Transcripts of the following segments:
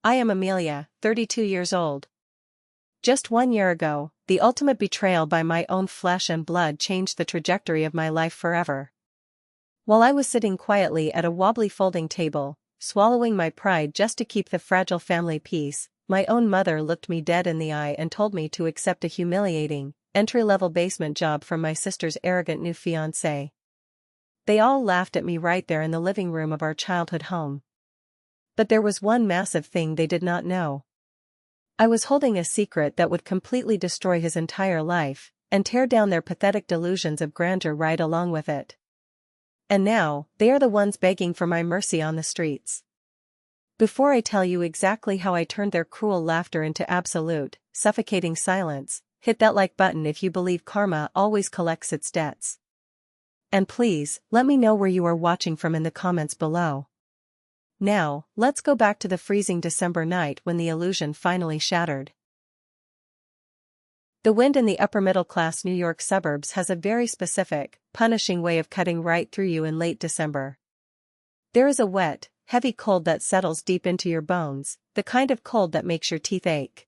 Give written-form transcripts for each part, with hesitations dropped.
I am Amelia, 32 years old. Just 1 year ago, the ultimate betrayal by my own flesh and blood changed the trajectory of my life forever. While I was sitting quietly at a wobbly folding table, swallowing my pride just to keep the fragile family peace, my own mother looked me dead in the eye and told me to accept a humiliating, entry-level basement job from my sister's arrogant new fiancé. They all laughed at me right there in the living room of our childhood home. But there was one massive thing they did not know. I was holding a secret that would completely destroy his entire life, and tear down their pathetic delusions of grandeur right along with it. And now, they are the ones begging for my mercy on the streets. Before I tell you exactly how I turned their cruel laughter into absolute, suffocating silence, hit that like button if you believe karma always collects its debts. And please, let me know where you are watching from in the comments below. Now, let's go back to the freezing December night when the illusion finally shattered. The wind in the upper-middle-class New York suburbs has a very specific, punishing way of cutting right through you in late December. There is a wet, heavy cold that settles deep into your bones, the kind of cold that makes your teeth ache.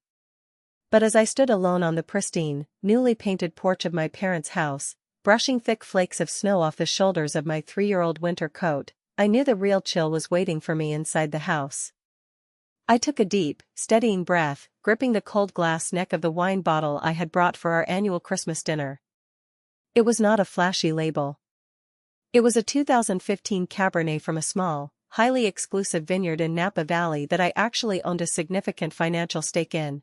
But as I stood alone on the pristine, newly painted porch of my parents' house, brushing thick flakes of snow off the shoulders of my 3-year-old winter coat, I knew the real chill was waiting for me inside the house. I took a deep, steadying breath, gripping the cold glass neck of the wine bottle I had brought for our annual Christmas dinner. It was not a flashy label. It was a 2015 Cabernet from a small, highly exclusive vineyard in Napa Valley that I actually owned a significant financial stake in.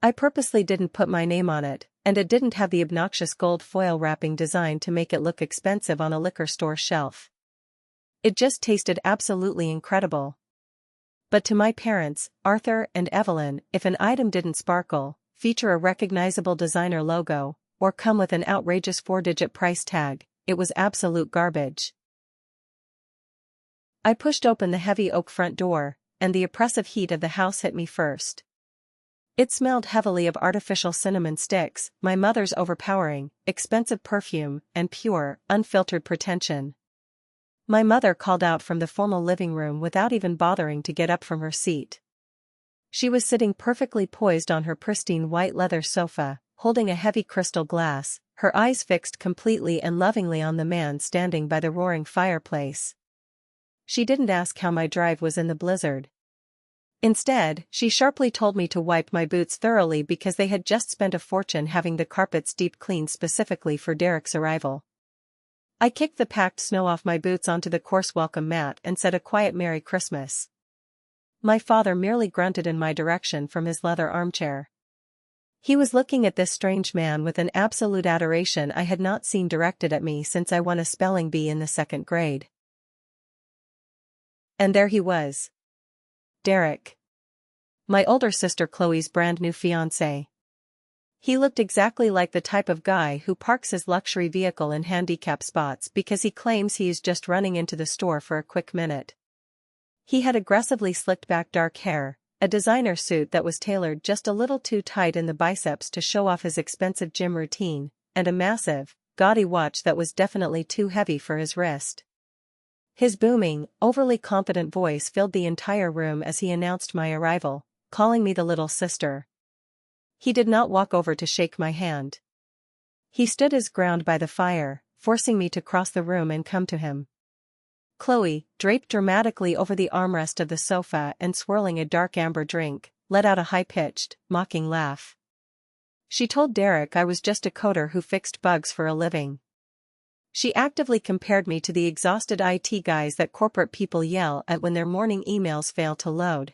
I purposely didn't put my name on it, and it didn't have the obnoxious gold foil wrapping designed to make it look expensive on a liquor store shelf. It just tasted absolutely incredible. But to my parents, Arthur and Evelyn, if an item didn't sparkle, feature a recognizable designer logo, or come with an outrageous 4-digit price tag, it was absolute garbage. I pushed open the heavy oak front door, and the oppressive heat of the house hit me first. It smelled heavily of artificial cinnamon sticks, my mother's overpowering, expensive perfume, and pure, unfiltered pretension. My mother called out from the formal living room without even bothering to get up from her seat. She was sitting perfectly poised on her pristine white leather sofa, holding a heavy crystal glass, her eyes fixed completely and lovingly on the man standing by the roaring fireplace. She didn't ask how my drive was in the blizzard. Instead, she sharply told me to wipe my boots thoroughly because they had just spent a fortune having the carpets deep cleaned specifically for Derek's arrival. I kicked the packed snow off my boots onto the coarse welcome mat and said a quiet Merry Christmas. My father merely grunted in my direction from his leather armchair. He was looking at this strange man with an absolute adoration I had not seen directed at me since I won a spelling bee in the 2nd grade. And there he was. Derek. My older sister Chloe's brand new fiancé. He looked exactly like the type of guy who parks his luxury vehicle in handicap spots because he claims he is just running into the store for a quick minute. He had aggressively slicked back dark hair, a designer suit that was tailored just a little too tight in the biceps to show off his expensive gym routine, and a massive, gaudy watch that was definitely too heavy for his wrist. His booming, overly confident voice filled the entire room as he announced my arrival, calling me the little sister. He did not walk over to shake my hand. He stood his ground by the fire, forcing me to cross the room and come to him. Chloe, draped dramatically over the armrest of the sofa and swirling a dark amber drink, let out a high-pitched, mocking laugh. She told Derek I was just a coder who fixed bugs for a living. She actively compared me to the exhausted IT guys that corporate people yell at when their morning emails fail to load.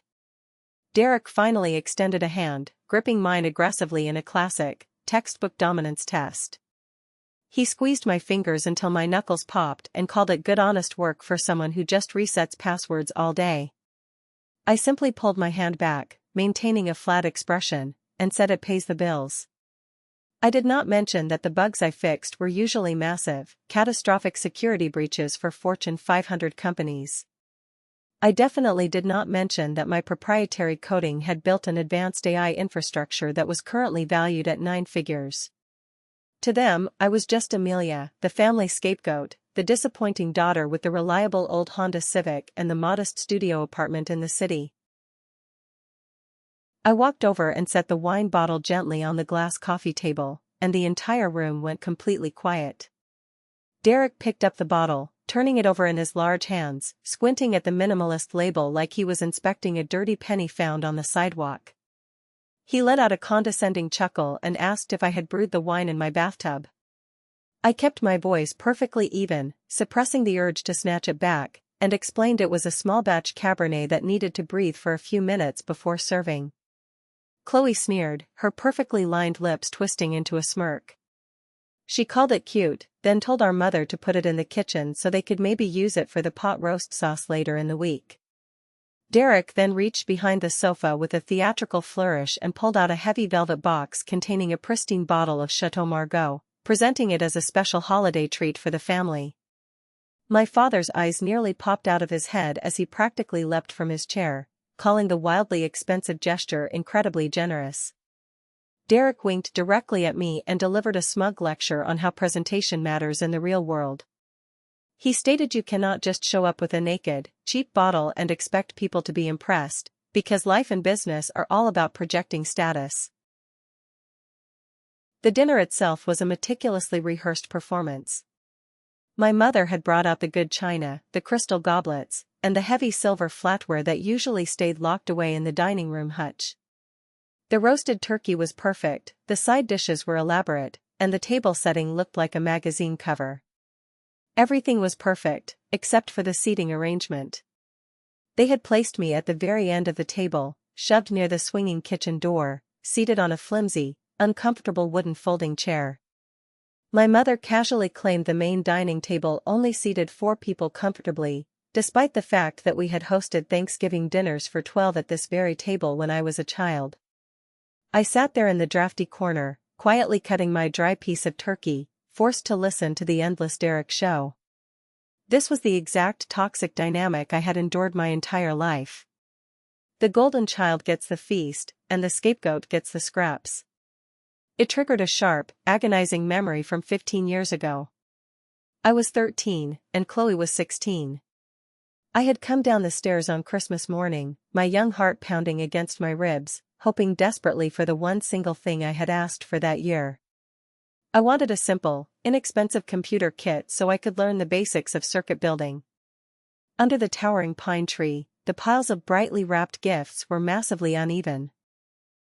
Derek finally extended a hand, gripping mine aggressively in a classic, textbook dominance test. He squeezed my fingers until my knuckles popped and called it good honest work for someone who just resets passwords all day. I simply pulled my hand back, maintaining a flat expression, and said it pays the bills. I did not mention that the bugs I fixed were usually massive, catastrophic security breaches for Fortune 500 companies. I definitely did not mention that my proprietary coding had built an advanced AI infrastructure that was currently valued at 9 figures. To them, I was just Amelia, the family scapegoat, the disappointing daughter with the reliable old Honda Civic and the modest studio apartment in the city. I walked over and set the wine bottle gently on the glass coffee table, and the entire room went completely quiet. Derek picked up the bottle, turning it over in his large hands, squinting at the minimalist label like he was inspecting a dirty penny found on the sidewalk. He let out a condescending chuckle and asked if I had brewed the wine in my bathtub. I kept my voice perfectly even, suppressing the urge to snatch it back, and explained it was a small batch Cabernet that needed to breathe for a few minutes before serving. Chloe sneered, her perfectly lined lips twisting into a smirk. She called it cute, then told our mother to put it in the kitchen so they could maybe use it for the pot roast sauce later in the week. Derek then reached behind the sofa with a theatrical flourish and pulled out a heavy velvet box containing a pristine bottle of Chateau Margaux, presenting it as a special holiday treat for the family. My father's eyes nearly popped out of his head as he practically leapt from his chair, calling the wildly expensive gesture incredibly generous. Derek winked directly at me and delivered a smug lecture on how presentation matters in the real world. He stated you cannot just show up with a naked, cheap bottle and expect people to be impressed, because life and business are all about projecting status. The dinner itself was a meticulously rehearsed performance. My mother had brought out the good china, the crystal goblets, and the heavy silver flatware that usually stayed locked away in the dining room hutch. The roasted turkey was perfect, the side dishes were elaborate, and the table setting looked like a magazine cover. Everything was perfect, except for the seating arrangement. They had placed me at the very end of the table, shoved near the swinging kitchen door, seated on a flimsy, uncomfortable wooden folding chair. My mother casually claimed the main dining table only seated 4 people comfortably, despite the fact that we had hosted Thanksgiving dinners for 12 at this very table when I was a child. I sat there in the drafty corner, quietly cutting my dry piece of turkey, forced to listen to the endless Derek show. This was the exact toxic dynamic I had endured my entire life. The golden child gets the feast, and the scapegoat gets the scraps. It triggered a sharp, agonizing memory from 15 years ago. I was 13, and Chloe was 16. I had come down the stairs on Christmas morning, my young heart pounding against my ribs, hoping desperately for the one single thing I had asked for that year. I wanted a simple, inexpensive computer kit so I could learn the basics of circuit building. Under the towering pine tree, the piles of brightly wrapped gifts were massively uneven.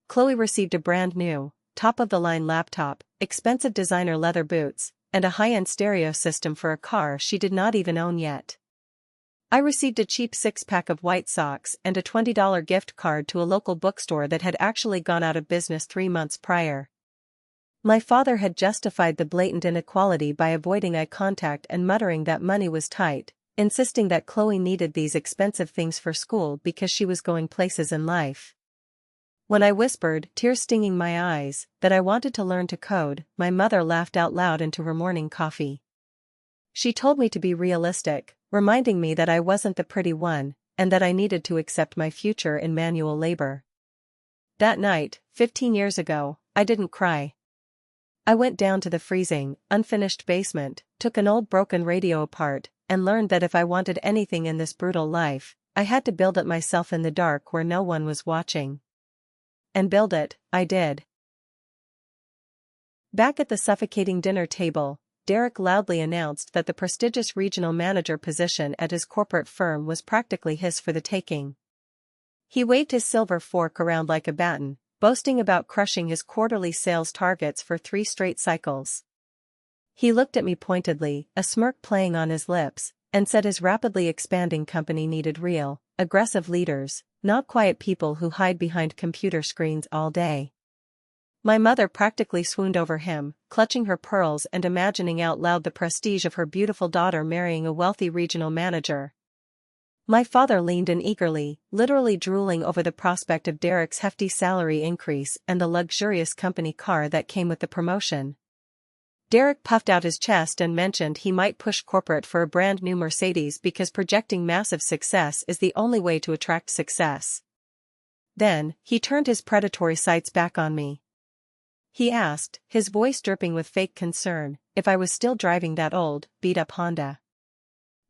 Chloe received a brand new, top-of-the-line laptop, expensive designer leather boots, and a high-end stereo system for a car she did not even own yet. I received a cheap 6-pack of white socks and a $20 gift card to a local bookstore that had actually gone out of business 3 months prior. My father had justified the blatant inequality by avoiding eye contact and muttering that money was tight, insisting that Chloe needed these expensive things for school because she was going places in life. When I whispered, tears stinging my eyes, that I wanted to learn to code, my mother laughed out loud into her morning coffee. She told me to be realistic, reminding me that I wasn't the pretty one, and that I needed to accept my future in manual labor. That night, 15 years ago, I didn't cry. I went down to the freezing, unfinished basement, took an old broken radio apart, and learned that if I wanted anything in this brutal life, I had to build it myself in the dark where no one was watching. And build it, I did. Back at the suffocating dinner table, Derek loudly announced that the prestigious regional manager position at his corporate firm was practically his for the taking. He waved his silver fork around like a baton, boasting about crushing his quarterly sales targets for 3 straight cycles. He looked at me pointedly, a smirk playing on his lips, and said his rapidly expanding company needed real, aggressive leaders, not quiet people who hide behind computer screens all day. My mother practically swooned over him, clutching her pearls and imagining out loud the prestige of her beautiful daughter marrying a wealthy regional manager. My father leaned in eagerly, literally drooling over the prospect of Derek's hefty salary increase and the luxurious company car that came with the promotion. Derek puffed out his chest and mentioned he might push corporate for a brand new Mercedes because projecting massive success is the only way to attract success. Then, he turned his predatory sights back on me. He asked, his voice dripping with fake concern, if I was still driving that old, beat-up Honda.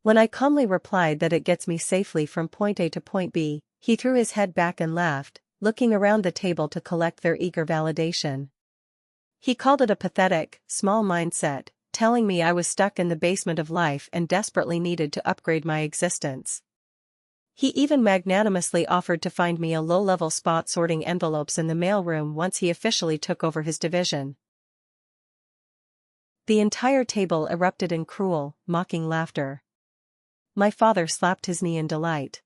When I calmly replied that it gets me safely from point A to point B, he threw his head back and laughed, looking around the table to collect their eager validation. He called it a pathetic, small mindset, telling me I was stuck in the basement of life and desperately needed to upgrade my existence. He even magnanimously offered to find me a low-level spot sorting envelopes in the mailroom once he officially took over his division. The entire table erupted in cruel, mocking laughter. My father slapped his knee in delight.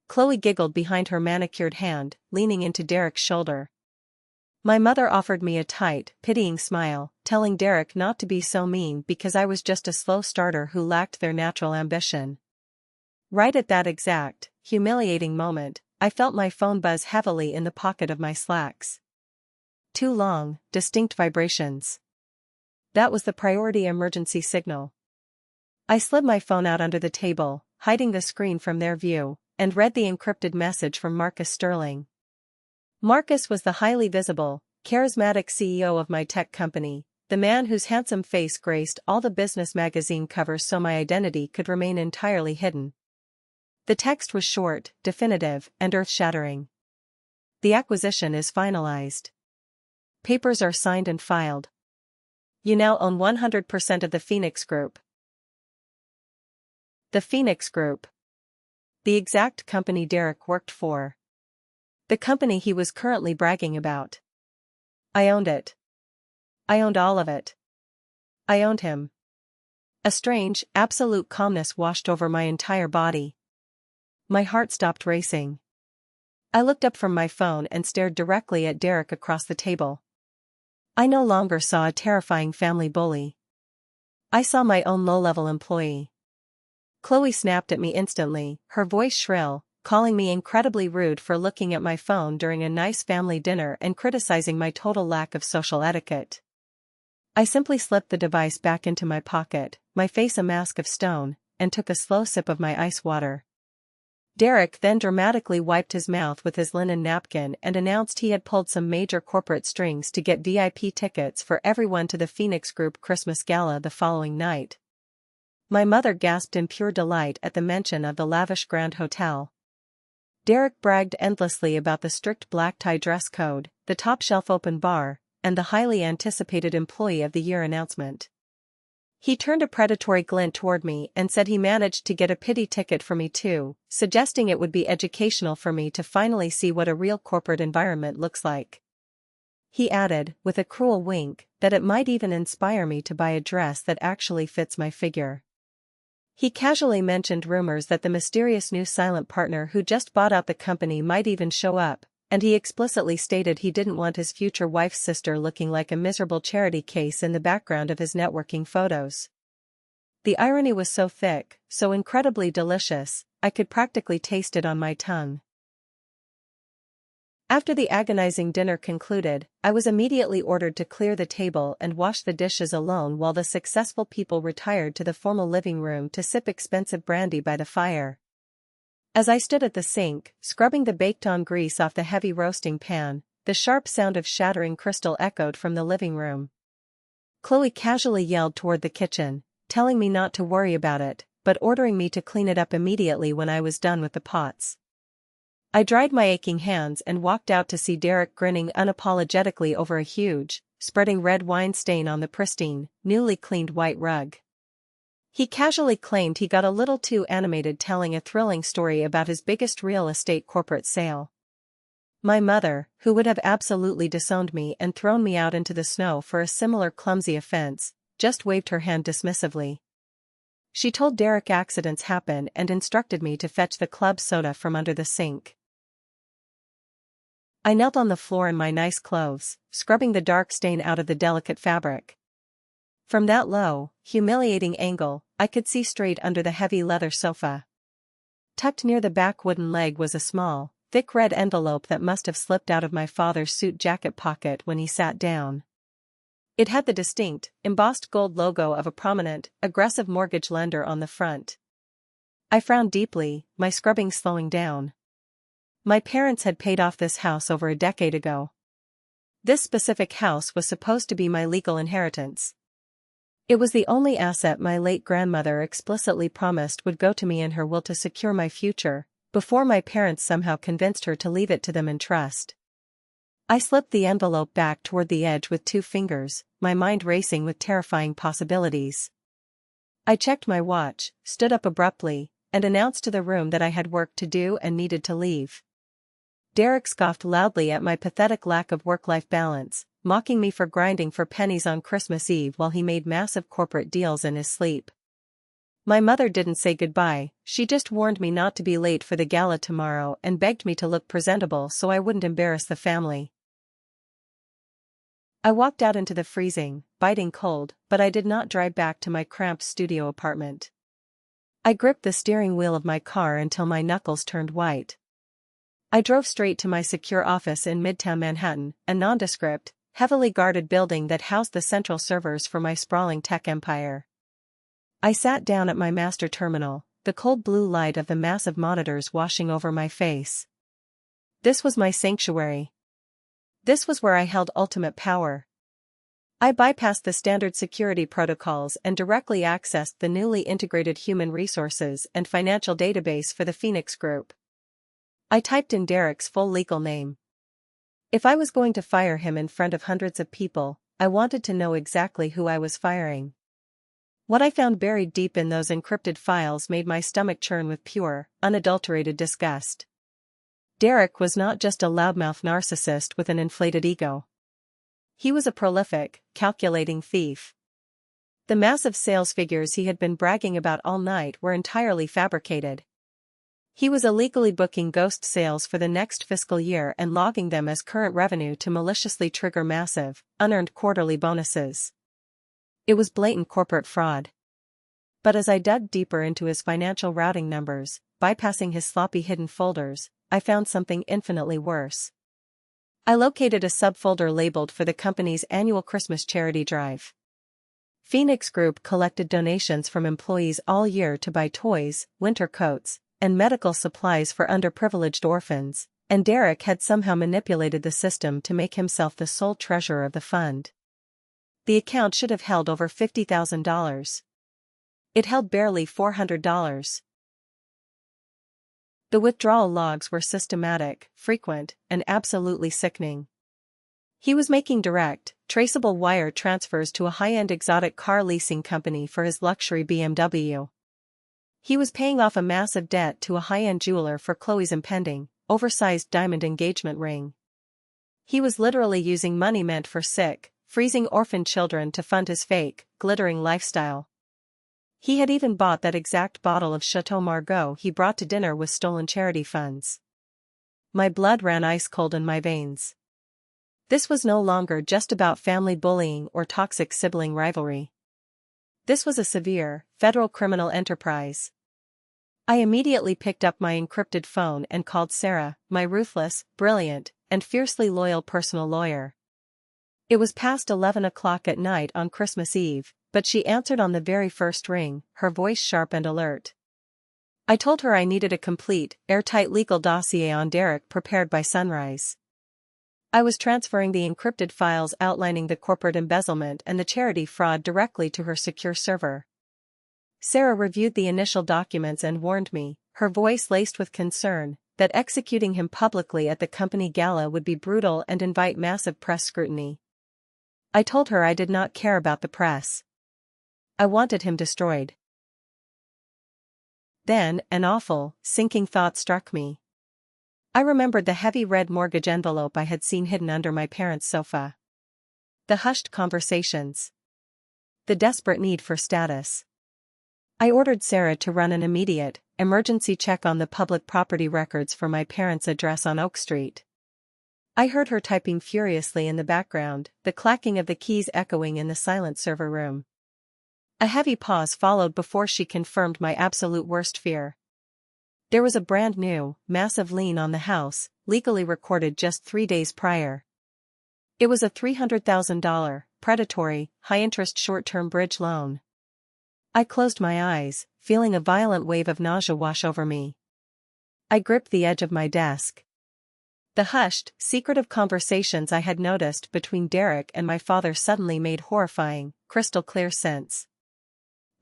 Chloe giggled behind her manicured hand, leaning into Derek's shoulder. My mother offered me a tight, pitying smile, telling Derek not to be so mean because I was just a slow starter who lacked their natural ambition. Right at that exact, humiliating moment, I felt my phone buzz heavily in the pocket of my slacks. 2 long, distinct vibrations. That was the priority emergency signal. I slid my phone out under the table, hiding the screen from their view, and read the encrypted message from Marcus Sterling. Marcus was the highly visible, charismatic CEO of my tech company, the man whose handsome face graced all the business magazine covers so my identity could remain entirely hidden. The text was short, definitive, and earth-shattering. The acquisition is finalized. Papers are signed and filed. You now own 100% of the Phoenix Group. The Phoenix Group. The exact company Derek worked for. The company he was currently bragging about. I owned it. I owned all of it. I owned him. A strange, absolute calmness washed over my entire body. My heart stopped racing. I looked up from my phone and stared directly at Derek across the table. I no longer saw a terrifying family bully. I saw my own low-level employee. Chloe snapped at me instantly, her voice shrill, calling me incredibly rude for looking at my phone during a nice family dinner and criticizing my total lack of social etiquette. I simply slipped the device back into my pocket, my face a mask of stone, and took a slow sip of my ice water. Derek then dramatically wiped his mouth with his linen napkin and announced he had pulled some major corporate strings to get VIP tickets for everyone to the Phoenix Group Christmas Gala the following night. My mother gasped in pure delight at the mention of the lavish Grand Hotel. Derek bragged endlessly about the strict black tie dress code, the top-shelf open bar, and the highly anticipated Employee of the Year announcement. He turned a predatory glint toward me and said he managed to get a pity ticket for me too, suggesting it would be educational for me to finally see what a real corporate environment looks like. He added, with a cruel wink, that it might even inspire me to buy a dress that actually fits my figure. He casually mentioned rumors that the mysterious new silent partner who just bought out the company might even show up, and he explicitly stated he didn't want his future wife's sister looking like a miserable charity case in the background of his networking photos. The irony was so thick, so incredibly delicious, I could practically taste it on my tongue. After the agonizing dinner concluded, I was immediately ordered to clear the table and wash the dishes alone while the successful people retired to the formal living room to sip expensive brandy by the fire. As I stood at the sink, scrubbing the baked-on grease off the heavy roasting pan, the sharp sound of shattering crystal echoed from the living room. Chloe casually yelled toward the kitchen, telling me not to worry about it, but ordering me to clean it up immediately when I was done with the pots. I dried my aching hands and walked out to see Derek grinning unapologetically over a huge, spreading red wine stain on the pristine, newly cleaned white rug. He casually claimed he got a little too animated telling a thrilling story about his biggest real estate corporate sale. My mother, who would have absolutely disowned me and thrown me out into the snow for a similar clumsy offense, just waved her hand dismissively. She told Derek accidents happen and instructed me to fetch the club soda from under the sink. I knelt on the floor in my nice clothes, scrubbing the dark stain out of the delicate fabric. From that low, humiliating angle, I could see straight under the heavy leather sofa. Tucked near the back wooden leg was a small, thick red envelope that must have slipped out of my father's suit jacket pocket when he sat down. It had the distinct, embossed gold logo of a prominent, aggressive mortgage lender on the front. I frowned deeply, my scrubbing slowing down. My parents had paid off this house over a decade ago. This specific house was supposed to be my legal inheritance. It was the only asset my late grandmother explicitly promised would go to me in her will to secure my future, before my parents somehow convinced her to leave it to them in trust. I slipped the envelope back toward the edge with 2 fingers, my mind racing with terrifying possibilities. I checked my watch, stood up abruptly, and announced to the room that I had work to do and needed to leave. Derek scoffed loudly at my pathetic lack of work-life balance, mocking me for grinding for pennies on Christmas Eve while he made massive corporate deals in his sleep. My mother didn't say goodbye, she just warned me not to be late for the gala tomorrow and begged me to look presentable so I wouldn't embarrass the family. I walked out into the freezing, biting cold, but I did not drive back to my cramped studio apartment. I gripped the steering wheel of my car until my knuckles turned white. I drove straight to my secure office in Midtown Manhattan, a nondescript, heavily guarded building that housed the central servers for my sprawling tech empire. I sat down at my master terminal, the cold blue light of the massive monitors washing over my face. This was my sanctuary. This was where I held ultimate power. I bypassed the standard security protocols and directly accessed the newly integrated human resources and financial database for the Phoenix Group. I typed in Derek's full legal name. If I was going to fire him in front of hundreds of people, I wanted to know exactly who I was firing. What I found buried deep in those encrypted files made my stomach churn with pure, unadulterated disgust. Derek was not just a loudmouth narcissist with an inflated ego. He was a prolific, calculating thief. The massive sales figures he had been bragging about all night were entirely fabricated. He was illegally booking ghost sales for the next fiscal year and logging them as current revenue to maliciously trigger massive, unearned quarterly bonuses. It was blatant corporate fraud. But as I dug deeper into his financial routing numbers, bypassing his sloppy hidden folders, I found something infinitely worse. I located a subfolder labeled for the company's annual Christmas charity drive. Phoenix Group collected donations from employees all year to buy toys, winter coats, and medical supplies for underprivileged orphans, and Derek had somehow manipulated the system to make himself the sole treasurer of the fund. The account should have held over $50,000. It held barely $400. The withdrawal logs were systematic, frequent, and absolutely sickening. He was making direct, traceable wire transfers to a high-end exotic car leasing company for his luxury BMW. He was paying off a massive debt to a high-end jeweler for Chloe's impending, oversized diamond engagement ring. He was literally using money meant for sick, freezing orphan children to fund his fake, glittering lifestyle. He had even bought that exact bottle of Chateau Margaux he brought to dinner with stolen charity funds. My blood ran ice cold in my veins. This was no longer just about family bullying or toxic sibling rivalry. This was a severe, federal criminal enterprise. I immediately picked up my encrypted phone and called Sarah, my ruthless, brilliant, and fiercely loyal personal lawyer. It was past 11 o'clock at night on Christmas Eve, but she answered on the very first ring, her voice sharp and alert. I told her I needed a complete, airtight legal dossier on Derek prepared by sunrise. I was transferring the encrypted files outlining the corporate embezzlement and the charity fraud directly to her secure server. Sarah reviewed the initial documents and warned me, her voice laced with concern, that executing him publicly at the company gala would be brutal and invite massive press scrutiny. I told her I did not care about the press. I wanted him destroyed. Then, an awful, sinking thought struck me. I remembered the heavy red mortgage envelope I had seen hidden under my parents' sofa. The hushed conversations. The desperate need for status. I ordered Sarah to run an immediate, emergency check on the public property records for my parents' address on Oak Street. I heard her typing furiously in the background, the clacking of the keys echoing in the silent server room. A heavy pause followed before she confirmed my absolute worst fear. There was a brand new, massive lien on the house, legally recorded just 3 days prior. It was a $300,000, predatory, high-interest short-term bridge loan. I closed my eyes, feeling a violent wave of nausea wash over me. I gripped the edge of my desk. The hushed, secretive conversations I had noticed between Derek and my father suddenly made horrifying, crystal clear sense.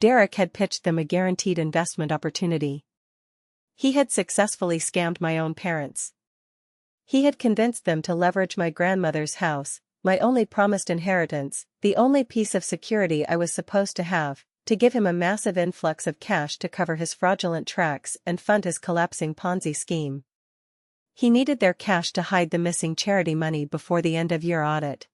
Derek had pitched them a guaranteed investment opportunity. He had successfully scammed my own parents. He had convinced them to leverage my grandmother's house, my only promised inheritance, the only piece of security I was supposed to have, to give him a massive influx of cash to cover his fraudulent tracks and fund his collapsing Ponzi scheme. He needed their cash to hide the missing charity money before the end-of-year audit.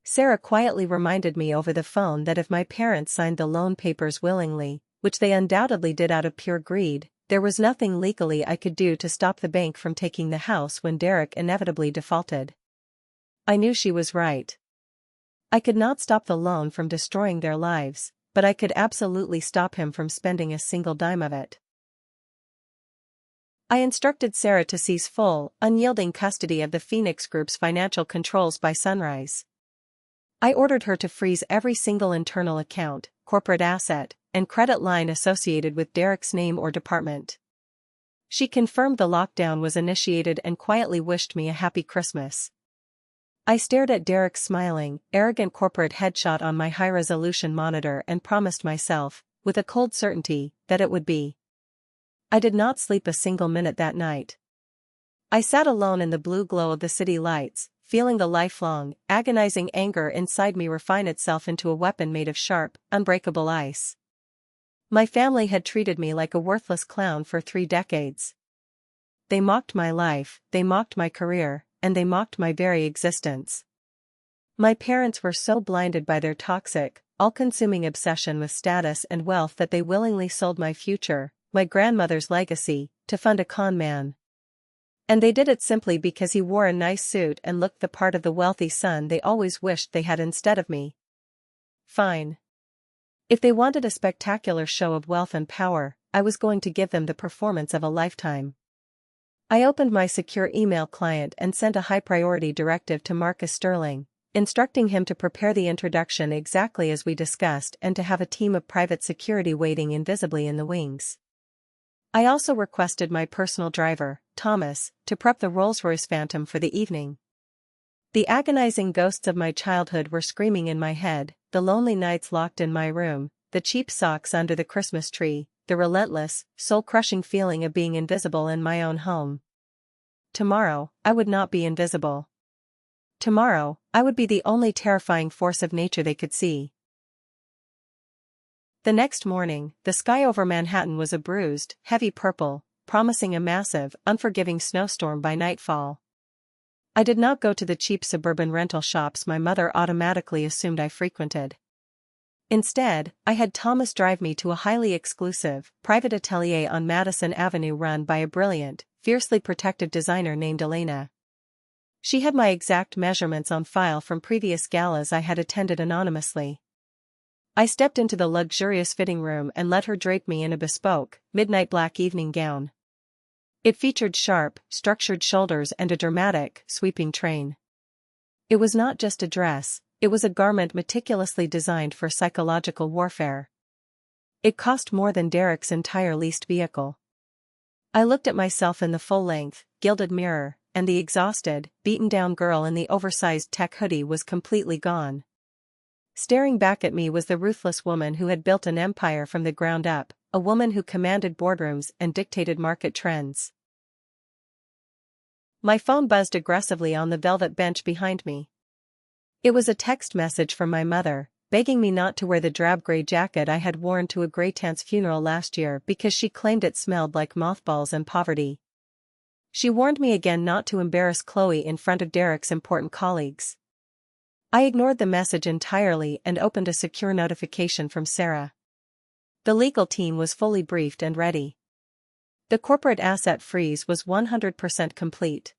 Sarah quietly reminded me over the phone that if my parents signed the loan papers willingly, which they undoubtedly did out of pure greed, there was nothing legally I could do to stop the bank from taking the house when Derek inevitably defaulted. I knew she was right. I could not stop the loan from destroying their lives, but I could absolutely stop him from spending a single dime of it. I instructed Sarah to seize full, unyielding custody of the Phoenix Group's financial controls by sunrise. I ordered her to freeze every single internal account, corporate asset, and credit line associated with Derek's name or department. She confirmed the lockdown was initiated and quietly wished me a happy Christmas. I stared at Derek's smiling, arrogant corporate headshot on my high-resolution monitor and promised myself, with a cold certainty, that it would be. I did not sleep a single minute that night. I sat alone in the blue glow of the city lights, feeling the lifelong, agonizing anger inside me refine itself into a weapon made of sharp, unbreakable ice. My family had treated me like a worthless clown for 3 decades. They mocked my life, they mocked my career, and they mocked my very existence. My parents were so blinded by their toxic, all-consuming obsession with status and wealth that they willingly sold my future, my grandmother's legacy, to fund a con man. And they did it simply because he wore a nice suit and looked the part of the wealthy son they always wished they had instead of me. Fine. If they wanted a spectacular show of wealth and power, I was going to give them the performance of a lifetime. I opened my secure email client and sent a high-priority directive to Marcus Sterling, instructing him to prepare the introduction exactly as we discussed and to have a team of private security waiting invisibly in the wings. I also requested my personal driver, Thomas, to prep the Rolls-Royce Phantom for the evening. The agonizing ghosts of my childhood were screaming in my head, the lonely nights locked in my room, the cheap socks under the Christmas tree, the relentless, soul-crushing feeling of being invisible in my own home. Tomorrow, I would not be invisible. Tomorrow, I would be the only terrifying force of nature they could see. The next morning, the sky over Manhattan was a bruised, heavy purple, promising a massive, unforgiving snowstorm by nightfall. I did not go to the cheap suburban rental shops my mother automatically assumed I frequented. Instead, I had Thomas drive me to a highly exclusive, private atelier on Madison Avenue run by a brilliant, fiercely protective designer named Elena. She had my exact measurements on file from previous galas I had attended anonymously. I stepped into the luxurious fitting room and let her drape me in a bespoke, midnight black evening gown. It featured sharp, structured shoulders and a dramatic, sweeping train. It was not just a dress, it was a garment meticulously designed for psychological warfare. It cost more than Derek's entire leased vehicle. I looked at myself in the full-length, gilded mirror, and the exhausted, beaten-down girl in the oversized tech hoodie was completely gone. Staring back at me was the ruthless woman who had built an empire from the ground up, a woman who commanded boardrooms and dictated market trends. My phone buzzed aggressively on the velvet bench behind me. It was a text message from my mother, begging me not to wear the drab gray jacket I had worn to a Greytant's funeral last year because she claimed it smelled like mothballs and poverty. She warned me again not to embarrass Chloe in front of Derek's important colleagues. I ignored the message entirely and opened a secure notification from Sarah. The legal team was fully briefed and ready. The corporate asset freeze was 100% complete.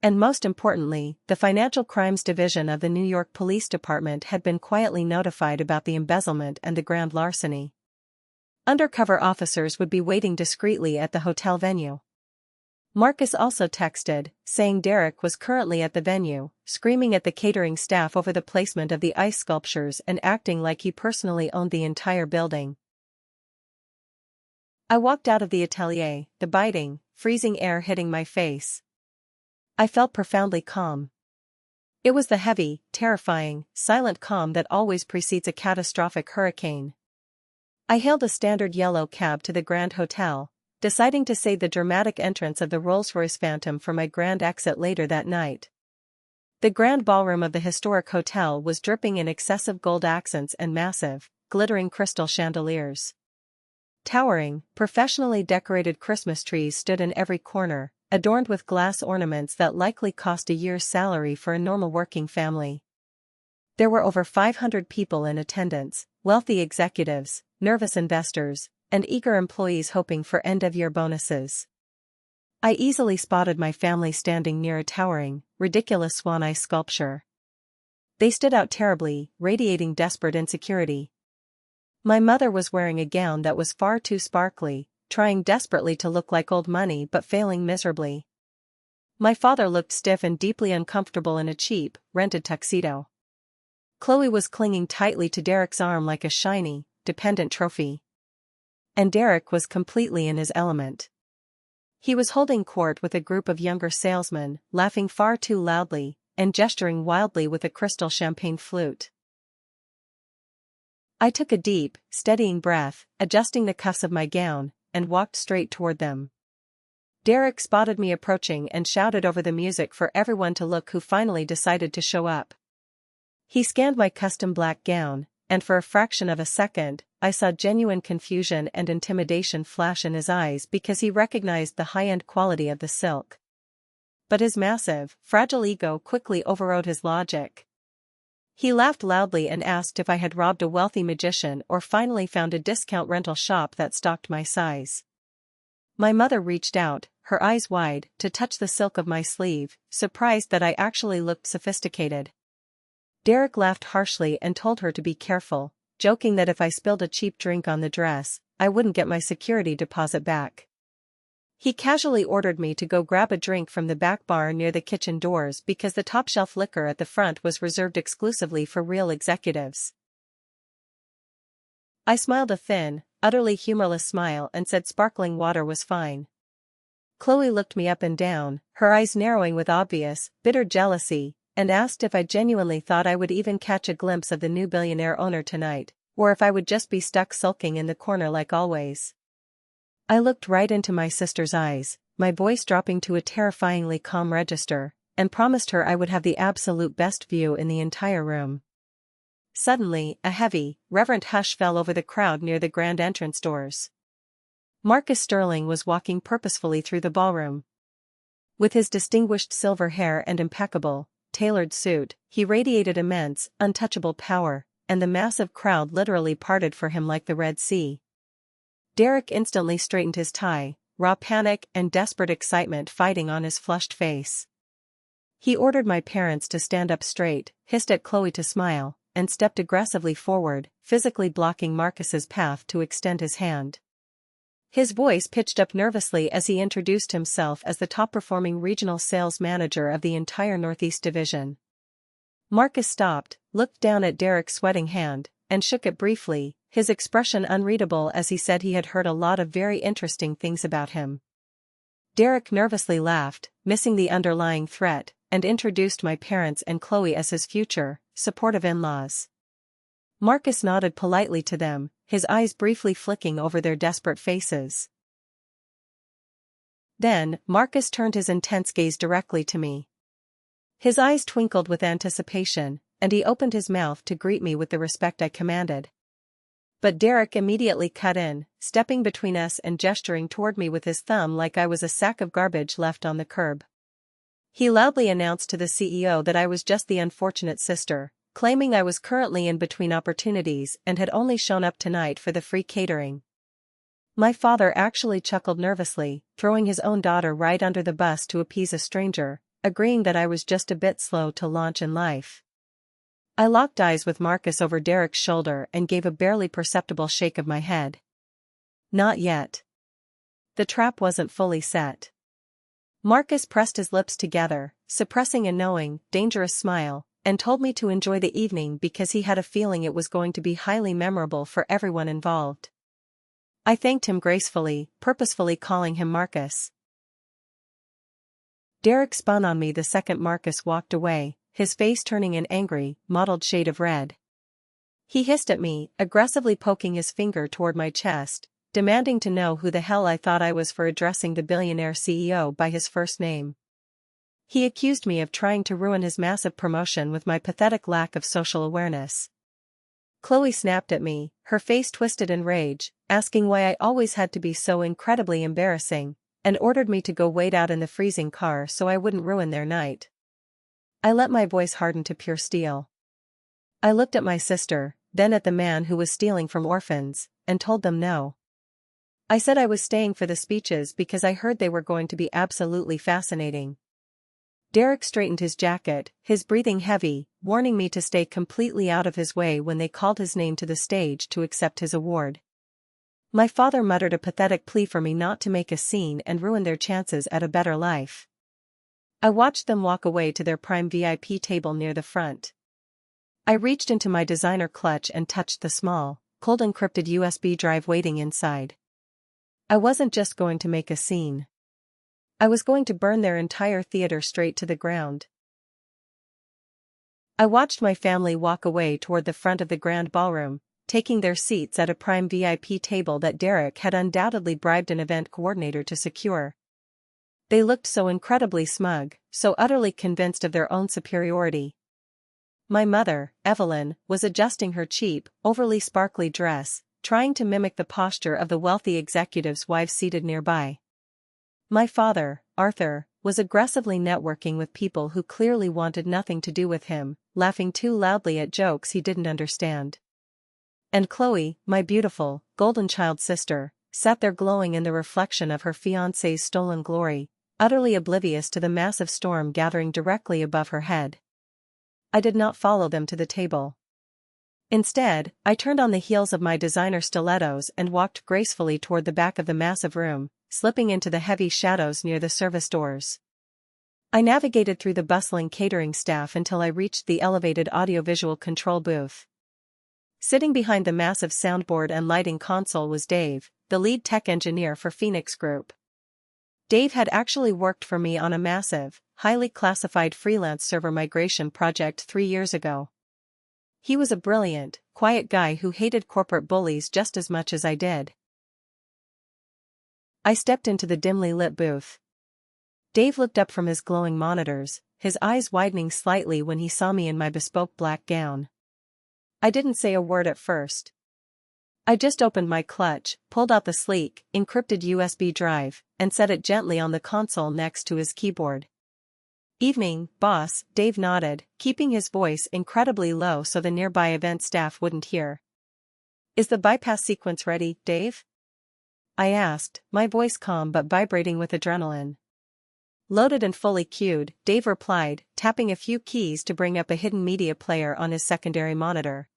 And most importantly, the Financial Crimes Division of the New York Police Department had been quietly notified about the embezzlement and the grand larceny. Undercover officers would be waiting discreetly at the hotel venue. Marcus also texted, saying Derek was currently at the venue, screaming at the catering staff over the placement of the ice sculptures and acting like he personally owned the entire building. I walked out of the atelier, the biting, freezing air hitting my face. I felt profoundly calm. It was the heavy, terrifying, silent calm that always precedes a catastrophic hurricane. I hailed a standard yellow cab to the Grand Hotel, deciding to save the dramatic entrance of the Rolls-Royce Phantom for my grand exit later that night. The grand ballroom of the historic hotel was dripping in excessive gold accents and massive, glittering crystal chandeliers. Towering, professionally decorated Christmas trees stood in every corner, adorned with glass ornaments that likely cost a year's salary for a normal working family. There were over 500 people in attendance, wealthy executives, nervous investors, and eager employees hoping for end-of-year bonuses. I easily spotted my family standing near a towering, ridiculous swan eye sculpture. They stood out terribly, radiating desperate insecurity. My mother was wearing a gown that was far too sparkly, trying desperately to look like old money but failing miserably. My father looked stiff and deeply uncomfortable in a cheap, rented tuxedo. Chloe was clinging tightly to Derek's arm like a shiny, dependent trophy. And Derek was completely in his element. He was holding court with a group of younger salesmen, laughing far too loudly, and gesturing wildly with a crystal champagne flute. I took a deep, steadying breath, adjusting the cuffs of my gown, and walked straight toward them. Derek spotted me approaching and shouted over the music for everyone to look who finally decided to show up. He scanned my custom black gown, and for a fraction of a second, I saw genuine confusion and intimidation flash in his eyes because he recognized the high-end quality of the silk. But his massive, fragile ego quickly overrode his logic. He laughed loudly and asked if I had robbed a wealthy magician or finally found a discount rental shop that stocked my size. My mother reached out, her eyes wide, to touch the silk of my sleeve, surprised that I actually looked sophisticated. Derek laughed harshly and told her to be careful, joking that if I spilled a cheap drink on the dress, I wouldn't get my security deposit back. He casually ordered me to go grab a drink from the back bar near the kitchen doors because the top-shelf liquor at the front was reserved exclusively for real executives. I smiled a thin, utterly humorless smile and said sparkling water was fine. Chloe looked me up and down, her eyes narrowing with obvious, bitter jealousy, and asked if I genuinely thought I would even catch a glimpse of the new billionaire owner tonight, or if I would just be stuck sulking in the corner like always. I looked right into my sister's eyes, my voice dropping to a terrifyingly calm register, and promised her I would have the absolute best view in the entire room. Suddenly, a heavy, reverent hush fell over the crowd near the grand entrance doors. Marcus Sterling was walking purposefully through the ballroom. With his distinguished silver hair and impeccable, tailored suit, he radiated immense, untouchable power, and the massive crowd literally parted for him like the Red Sea. Derek instantly straightened his tie, raw panic and desperate excitement fighting on his flushed face. He ordered my parents to stand up straight, hissed at Chloe to smile, and stepped aggressively forward, physically blocking Marcus's path to extend his hand. His voice pitched up nervously as he introduced himself as the top-performing regional sales manager of the entire Northeast Division. Marcus stopped, looked down at Derek's sweating hand, and shook it briefly, his expression unreadable as he said he had heard a lot of very interesting things about him. Derek nervously laughed, missing the underlying threat, and introduced my parents and Chloe as his future, supportive in-laws. Marcus nodded politely to them, his eyes briefly flicking over their desperate faces. Then, Marcus turned his intense gaze directly to me. His eyes twinkled with anticipation, and he opened his mouth to greet me with the respect I commanded. But Derek immediately cut in, stepping between us and gesturing toward me with his thumb like I was a sack of garbage left on the curb. He loudly announced to the CEO that I was just the unfortunate sister, claiming I was currently in between opportunities and had only shown up tonight for the free catering. My father actually chuckled nervously, throwing his own daughter right under the bus to appease a stranger, agreeing that I was just a bit slow to launch in life. I locked eyes with Marcus over Derek's shoulder and gave a barely perceptible shake of my head. Not yet. The trap wasn't fully set. Marcus pressed his lips together, suppressing a knowing, dangerous smile, and told me to enjoy the evening because he had a feeling it was going to be highly memorable for everyone involved. I thanked him gracefully, purposefully calling him Marcus. Derek spun on me the second Marcus walked away, his face turning an angry, mottled shade of red. He hissed at me, aggressively poking his finger toward my chest, demanding to know who the hell I thought I was for addressing the billionaire CEO by his first name. He accused me of trying to ruin his massive promotion with my pathetic lack of social awareness. Chloe snapped at me, her face twisted in rage, asking why I always had to be so incredibly embarrassing, and ordered me to go wait out in the freezing car so I wouldn't ruin their night. I let my voice harden to pure steel. I looked at my sister, then at the man who was stealing from orphans, and told them no. I said I was staying for the speeches because I heard they were going to be absolutely fascinating. Derek straightened his jacket, his breathing heavy, warning me to stay completely out of his way when they called his name to the stage to accept his award. My father muttered a pathetic plea for me not to make a scene and ruin their chances at a better life. I watched them walk away to their prime VIP table near the front. I reached into my designer clutch and touched the small, cold encrypted USB drive waiting inside. I wasn't just going to make a scene. I was going to burn their entire theater straight to the ground. I watched my family walk away toward the front of the grand ballroom, taking their seats at a prime VIP table that Derek had undoubtedly bribed an event coordinator to secure. They looked so incredibly smug, so utterly convinced of their own superiority. My mother, Evelyn, was adjusting her cheap, overly sparkly dress, trying to mimic the posture of the wealthy executive's wives seated nearby. My father, Arthur, was aggressively networking with people who clearly wanted nothing to do with him, laughing too loudly at jokes he didn't understand. And Chloe, my beautiful, golden child sister, sat there glowing in the reflection of her fiancé's stolen glory, utterly oblivious to the massive storm gathering directly above her head. I did not follow them to the table. Instead, I turned on the heels of my designer stilettos and walked gracefully toward the back of the massive room, slipping into the heavy shadows near the service doors. I navigated through the bustling catering staff until I reached the elevated audiovisual control booth. Sitting behind the massive soundboard and lighting console was Dave, the lead tech engineer for Phoenix Group. Dave had actually worked for me on a massive, highly classified freelance server migration project 3 years ago. He was a brilliant, quiet guy who hated corporate bullies just as much as I did. I stepped into the dimly lit booth. Dave looked up from his glowing monitors, his eyes widening slightly when he saw me in my bespoke black gown. I didn't say a word at first. I just opened my clutch, pulled out the sleek, encrypted USB drive, and set it gently on the console next to his keyboard. "Evening, boss," Dave nodded, keeping his voice incredibly low so the nearby event staff wouldn't hear. "Is the bypass sequence ready, Dave?" I asked, my voice calm but vibrating with adrenaline. "Loaded and fully queued," Dave replied, tapping a few keys to bring up a hidden media player on his secondary monitor.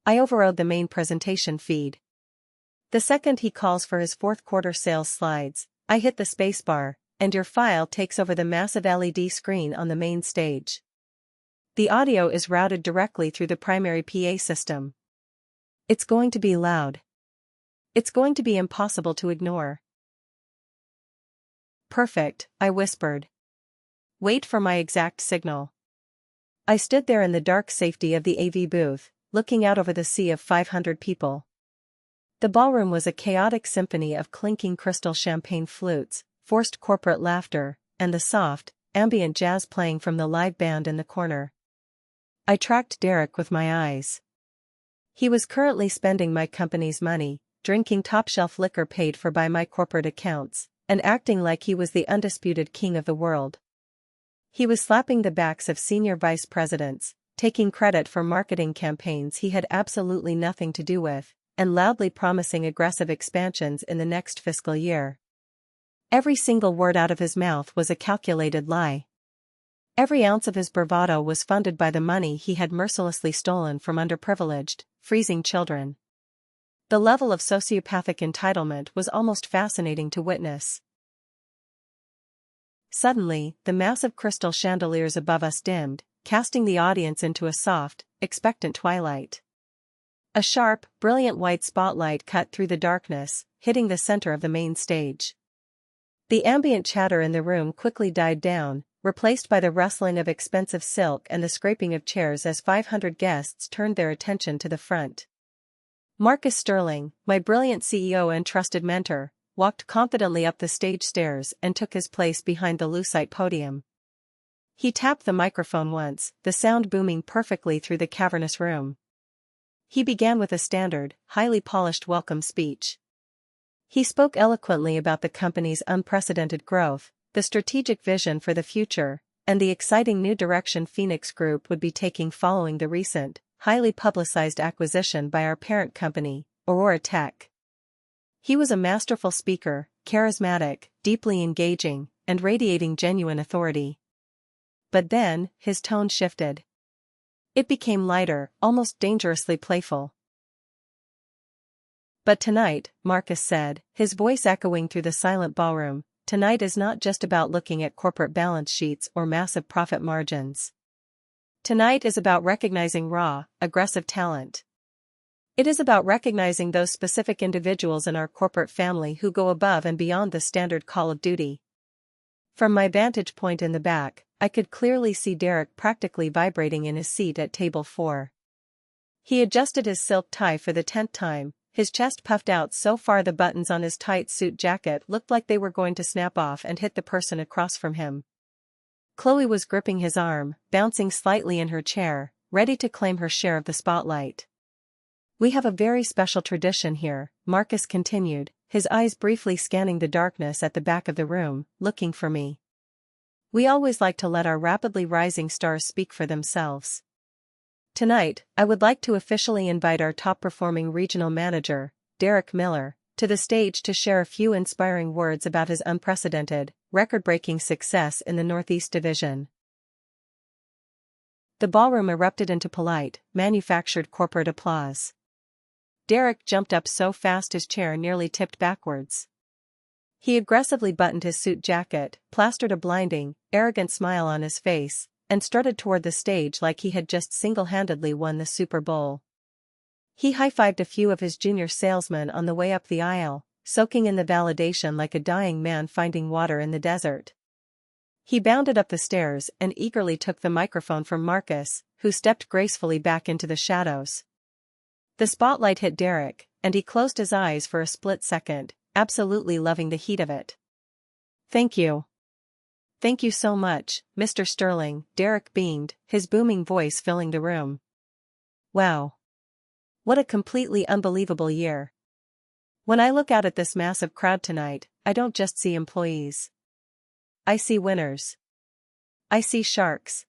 I overrode the main presentation feed. The second he calls for his fourth quarter sales slides, I hit the spacebar, and your file takes over the massive LED screen on the main stage. The audio is routed directly through the primary PA system. It's going to be loud. It's going to be impossible to ignore. "Perfect," I whispered. "Wait for my exact signal." I stood there in the dark safety of the AV booth, looking out over the sea of 500 people. The ballroom was a chaotic symphony of clinking crystal champagne flutes, forced corporate laughter, and the soft, ambient jazz playing from the live band in the corner. I tracked Derek with my eyes. He was currently spending my company's money, drinking top-shelf liquor paid for by my corporate accounts, and acting like he was the undisputed king of the world. He was slapping the backs of senior vice presidents, taking credit for marketing campaigns he had absolutely nothing to do with, and loudly promising aggressive expansions in the next fiscal year. Every single word out of his mouth was a calculated lie. Every ounce of his bravado was funded by the money he had mercilessly stolen from underprivileged, freezing children. The level of sociopathic entitlement was almost fascinating to witness. Suddenly, the massive crystal chandeliers above us dimmed, casting the audience into a soft, expectant twilight. A sharp, brilliant white spotlight cut through the darkness, hitting the center of the main stage. The ambient chatter in the room quickly died down, replaced by the rustling of expensive silk and the scraping of chairs as 500 guests turned their attention to the front. Marcus Sterling, my brilliant CEO and trusted mentor, walked confidently up the stage stairs and took his place behind the lucite podium. He tapped the microphone once, the sound booming perfectly through the cavernous room. He began with a standard, highly polished welcome speech. He spoke eloquently about the company's unprecedented growth, the strategic vision for the future, and the exciting new direction Phoenix Group would be taking following the recent, highly publicized acquisition by our parent company, Aurora Tech. He was a masterful speaker, charismatic, deeply engaging, and radiating genuine authority. But then, his tone shifted. It became lighter, almost dangerously playful. But tonight, Marcus said, his voice echoing through the silent ballroom, tonight is not just about looking at corporate balance sheets or massive profit margins. Tonight is about recognizing raw, aggressive talent. It is about recognizing those specific individuals in our corporate family who go above and beyond the standard call of duty. From my vantage point in the back, I could clearly see Derek practically vibrating in his seat at table 4. He adjusted his silk tie for the 10th time, his chest puffed out so far the buttons on his tight suit jacket looked like they were going to snap off and hit the person across from him. Chloe was gripping his arm, bouncing slightly in her chair, ready to claim her share of the spotlight. We have a very special tradition here, Marcus continued, his eyes briefly scanning the darkness at the back of the room, looking for me. We always like to let our rapidly rising stars speak for themselves. Tonight, I would like to officially invite our top-performing regional manager, Derek Miller, to the stage to share a few inspiring words about his unprecedented, record-breaking success in the Northeast Division. The ballroom erupted into polite, manufactured corporate applause. Derek jumped up so fast his chair nearly tipped backwards. He aggressively buttoned his suit jacket, plastered a blinding, arrogant smile on his face, and strutted toward the stage like he had just single-handedly won the Super Bowl. He high-fived a few of his junior salesmen on the way up the aisle, soaking in the validation like a dying man finding water in the desert. He bounded up the stairs and eagerly took the microphone from Marcus, who stepped gracefully back into the shadows. The spotlight hit Derek, and he closed his eyes for a split second, absolutely loving the heat of it. "Thank you. Thank you so much, Mr. Sterling," Derek beamed, his booming voice filling the room. Wow. What a completely unbelievable year. When I look out at this massive crowd tonight, I don't just see employees. I see winners. I see sharks.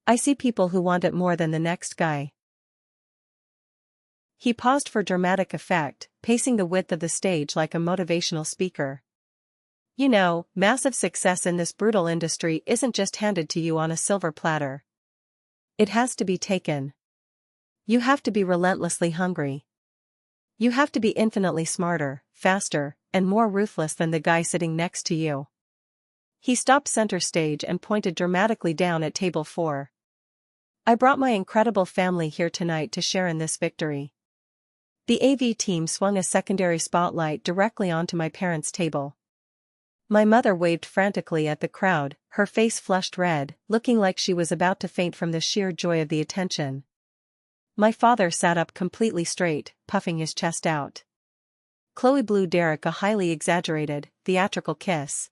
I see people who want it more than the next guy. He paused for dramatic effect, pacing the width of the stage like a motivational speaker. You know, massive success in this brutal industry isn't just handed to you on a silver platter. It has to be taken. You have to be relentlessly hungry. You have to be infinitely smarter, faster, and more ruthless than the guy sitting next to you. He stopped center stage and pointed dramatically down at table 4. I brought my incredible family here tonight to share in this victory. The AV team swung a secondary spotlight directly onto my parents' table. My mother waved frantically at the crowd, her face flushed red, looking like she was about to faint from the sheer joy of the attention. My father sat up completely straight, puffing his chest out. Chloe blew Derek a highly exaggerated, theatrical kiss.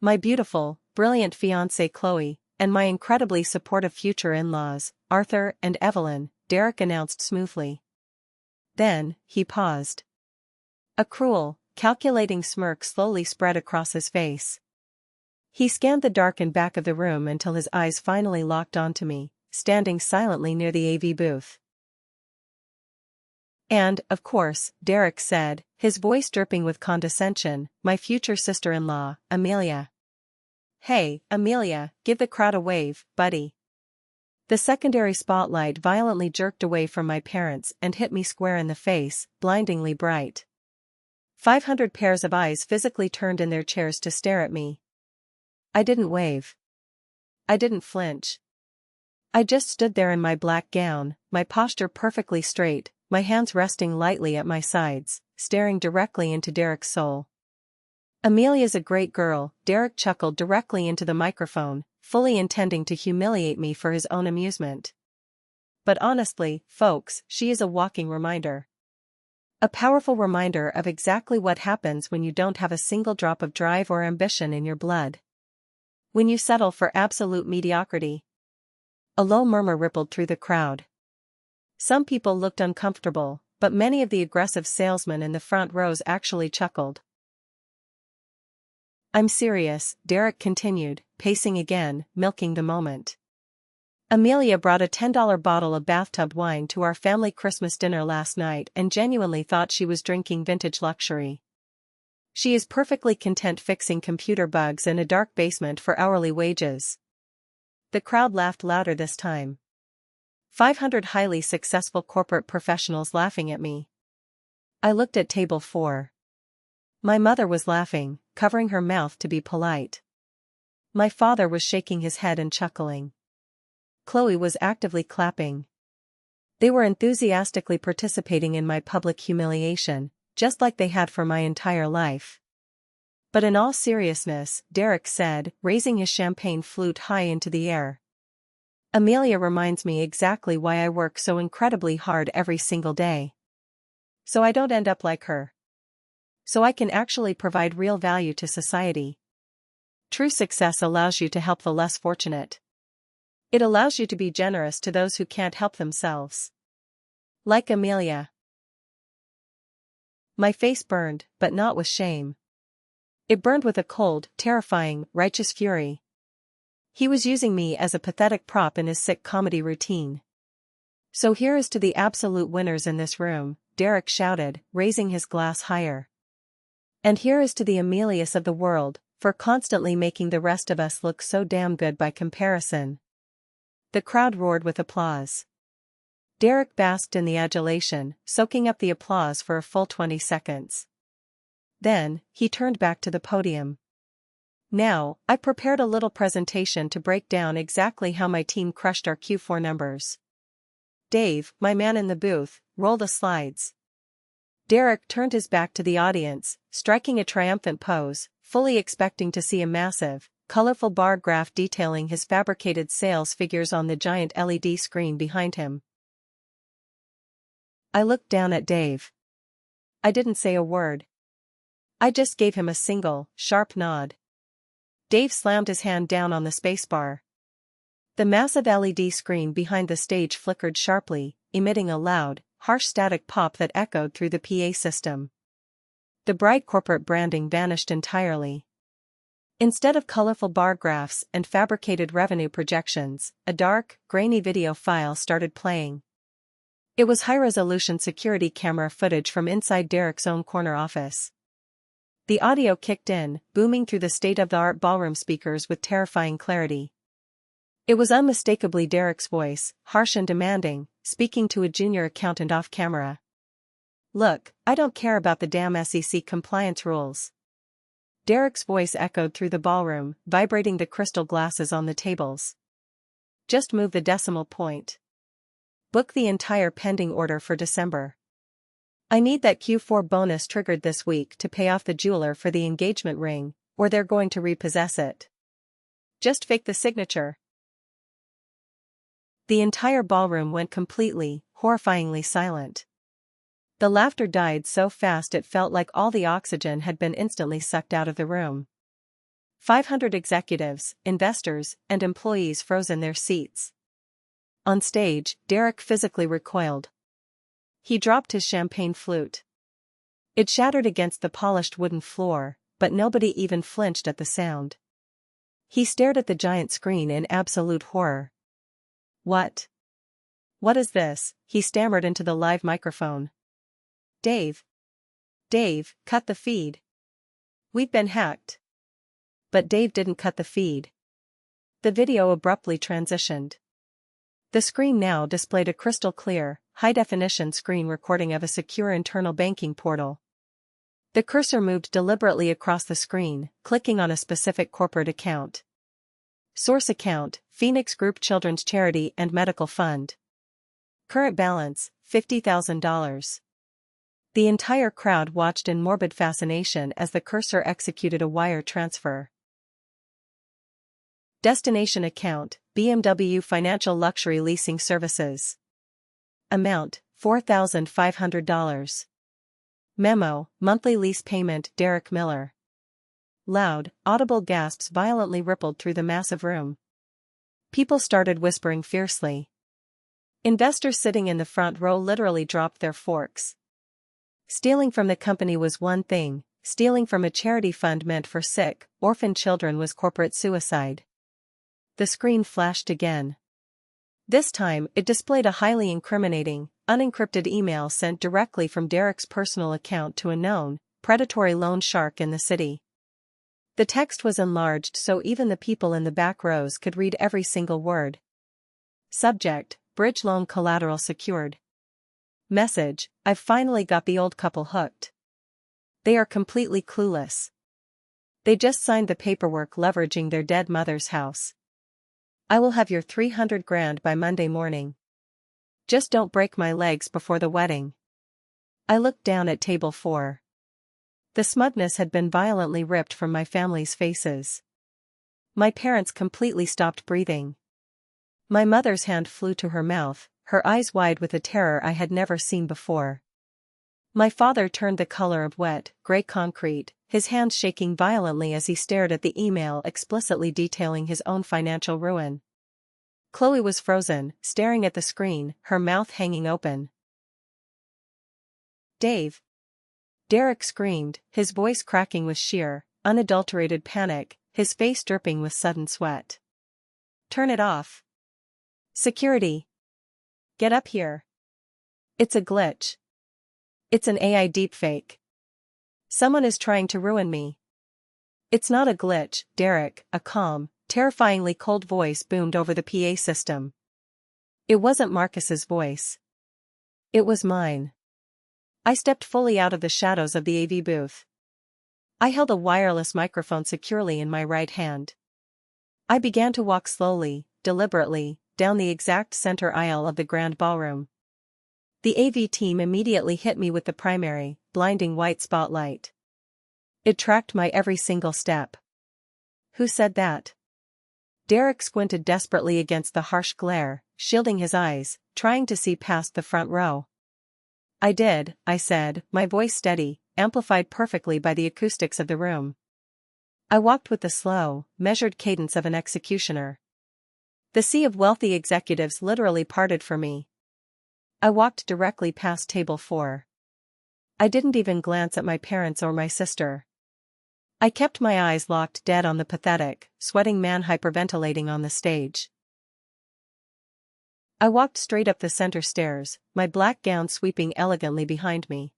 My beautiful, brilliant fiancée Chloe, and my incredibly supportive future in-laws, Arthur and Evelyn, Derek announced smoothly. Then, he paused. A cruel, calculating smirk slowly spread across his face. He scanned the darkened back of the room until his eyes finally locked onto me, standing silently near the AV booth. And, of course, Derek said, his voice dripping with condescension, my future sister-in-law, Amelia. Hey, Amelia, give the crowd a wave, buddy. The secondary spotlight violently jerked away from my parents and hit me square in the face, blindingly bright. 500 pairs of eyes physically turned in their chairs to stare at me. I didn't wave. I didn't flinch. I just stood there in my black gown, my posture perfectly straight, my hands resting lightly at my sides, staring directly into Derek's soul. Amelia's a great girl, Derek chuckled directly into the microphone, fully intending to humiliate me for his own amusement. But honestly, folks, she is a walking reminder. A powerful reminder of exactly what happens when you don't have a single drop of drive or ambition in your blood. When you settle for absolute mediocrity. A low murmur rippled through the crowd. Some people looked uncomfortable, but many of the aggressive salesmen in the front rows actually chuckled. "I'm serious," Derek continued, pacing again, milking the moment. "Amelia brought a $10 bottle of bathtub wine to our family Christmas dinner last night and genuinely thought she was drinking vintage luxury. She is perfectly content fixing computer bugs in a dark basement for hourly wages." The crowd laughed louder this time. 500 highly successful corporate professionals laughing at me. I looked at table 4. My mother was laughing, covering her mouth to be polite. My father was shaking his head and chuckling. Chloe was actively clapping. They were enthusiastically participating in my public humiliation, just like they had for my entire life. But in all seriousness, Derek said, raising his champagne flute high into the air, "Amelia reminds me exactly why I work so incredibly hard every single day. So I don't end up like her. So I can actually provide real value to society. True success allows you to help the less fortunate. It allows you to be generous to those who can't help themselves. Like Amelia." My face burned, but not with shame. It burned with a cold, terrifying, righteous fury. He was using me as a pathetic prop in his sick comedy routine. "So here is to the absolute winners in this room," Derek shouted, raising his glass higher. "And here is to the Amelias of the world, for constantly making the rest of us look so damn good by comparison." The crowd roared with applause. Derek basked in the adulation, soaking up the applause for a full 20 seconds. Then, he turned back to the podium. "Now, I prepared a little presentation to break down exactly how my team crushed our Q4 numbers. Dave, my man in the booth, roll the slides." Derek turned his back to the audience, striking a triumphant pose, fully expecting to see a massive, colorful bar graph detailing his fabricated sales figures on the giant LED screen behind him. I looked down at Dave. I didn't say a word. I just gave him a single, sharp nod. Dave slammed his hand down on the spacebar. The massive LED screen behind the stage flickered sharply, emitting a loud, harsh static pop that echoed through the PA system. The bright corporate branding vanished entirely. Instead of colorful bar graphs and fabricated revenue projections, a dark, grainy video file started playing. It was high-resolution security camera footage from inside Derek's own corner office. The audio kicked in, booming through the state-of-the-art ballroom speakers with terrifying clarity. It was unmistakably Derek's voice, harsh and demanding, speaking to a junior accountant off-camera. "Look, I don't care about the damn SEC compliance rules." Derek's voice echoed through the ballroom, vibrating the crystal glasses on the tables. "Just move the decimal point. Book the entire pending order for December. I need that Q4 bonus triggered this week to pay off the jeweler for the engagement ring, or they're going to repossess it. Just fake the signature." The entire ballroom went completely, horrifyingly silent. The laughter died so fast it felt like all the oxygen had been instantly sucked out of the room. 500 executives, investors, and employees froze in their seats. On stage, Derek physically recoiled. He dropped his champagne flute. It shattered against the polished wooden floor, but nobody even flinched at the sound. He stared at the giant screen in absolute horror. "What? What is this?" he stammered into the live microphone. Dave, cut the feed. We've been hacked." But Dave didn't cut the feed. The video abruptly transitioned. The screen now displayed a crystal-clear, high-definition screen recording of a secure internal banking portal. The cursor moved deliberately across the screen, clicking on a specific corporate account. Source account, Phoenix Group Children's Charity and Medical Fund. Current balance, $50,000. The entire crowd watched in morbid fascination as the cursor executed a wire transfer. Destination account, BMW Financial Luxury Leasing Services. Amount, $4,500. Memo, monthly lease payment, Derek Miller. Loud, audible gasps violently rippled through the massive room. People started whispering fiercely. Investors sitting in the front row literally dropped their forks. Stealing from the company was one thing, stealing from a charity fund meant for sick, orphan children was corporate suicide. The screen flashed again. This time, it displayed a highly incriminating, unencrypted email sent directly from Derek's personal account to a known, predatory loan shark in the city. The text was enlarged so even the people in the back rows could read every single word. Subject: Bridge loan collateral secured. Message: I've finally got the old couple hooked. They are completely clueless. They just signed the paperwork leveraging their dead mother's house. I will have your 300 grand by Monday morning. Just don't break my legs before the wedding. I looked down at table 4. The smugness had been violently ripped from my family's faces. My parents completely stopped breathing. My mother's hand flew to her mouth, her eyes wide with a terror I had never seen before. My father turned the color of wet, gray concrete, his hands shaking violently as he stared at the email explicitly detailing his own financial ruin. Chloe was frozen, staring at the screen, her mouth hanging open. Dave! Derek screamed, his voice cracking with sheer, unadulterated panic, his face dripping with sudden sweat. Turn it off. Security! Get up here. It's a glitch. It's an AI deepfake. Someone is trying to ruin me. It's not a glitch, Derek, a calm, terrifyingly cold voice boomed over the PA system. It wasn't Marcus's voice. It was mine. I stepped fully out of the shadows of the AV booth. I held a wireless microphone securely in my right hand. I began to walk slowly, deliberately, down the exact center aisle of the grand ballroom. The AV team immediately hit me with the primary, blinding white spotlight. It tracked my every single step. Who said that? Derek squinted desperately against the harsh glare, shielding his eyes, trying to see past the front row. I did, I said, my voice steady, amplified perfectly by the acoustics of the room. I walked with the slow, measured cadence of an executioner. The sea of wealthy executives literally parted for me. I walked directly past table 4. I didn't even glance at my parents or my sister. I kept my eyes locked dead on the pathetic, sweating man hyperventilating on the stage. I walked straight up the center stairs, my black gown sweeping elegantly behind me.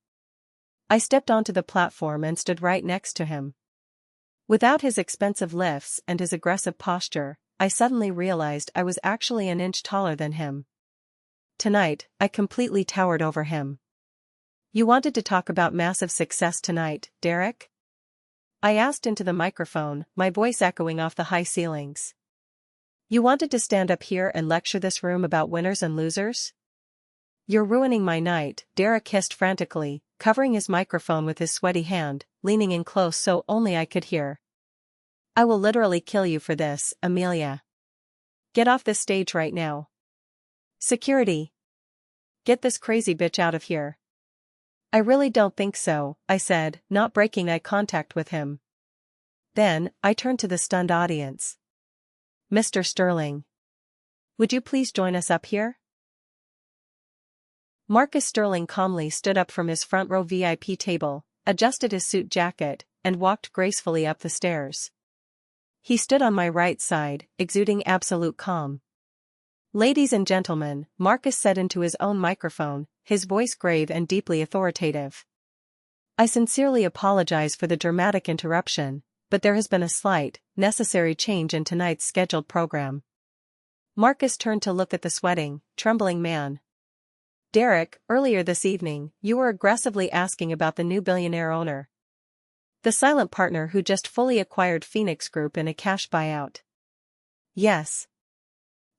I stepped onto the platform and stood right next to him. Without his expensive lifts and his aggressive posture, I suddenly realized I was actually an inch taller than him. Tonight, I completely towered over him. You wanted to talk about massive success tonight, Derek? I asked into the microphone, my voice echoing off the high ceilings. You wanted to stand up here and lecture this room about winners and losers? You're ruining my night, Derek hissed frantically, covering his microphone with his sweaty hand, leaning in close so only I could hear. I will literally kill you for this, Amelia. Get off this stage right now. Security. Get this crazy bitch out of here. I really don't think so, I said, not breaking eye contact with him. Then, I turned to the stunned audience. Mr. Sterling. Would you please join us up here? Marcus Sterling calmly stood up from his front row VIP table, adjusted his suit jacket, and walked gracefully up the stairs. He stood on my right side, exuding absolute calm. Ladies and gentlemen, Marcus said into his own microphone, his voice grave and deeply authoritative. I sincerely apologize for the dramatic interruption, but there has been a slight, necessary change in tonight's scheduled program. Marcus turned to look at the sweating, trembling man. Derek, earlier this evening, you were aggressively asking about the new billionaire owner. The silent partner who just fully acquired Phoenix Group in a cash buyout. Yes.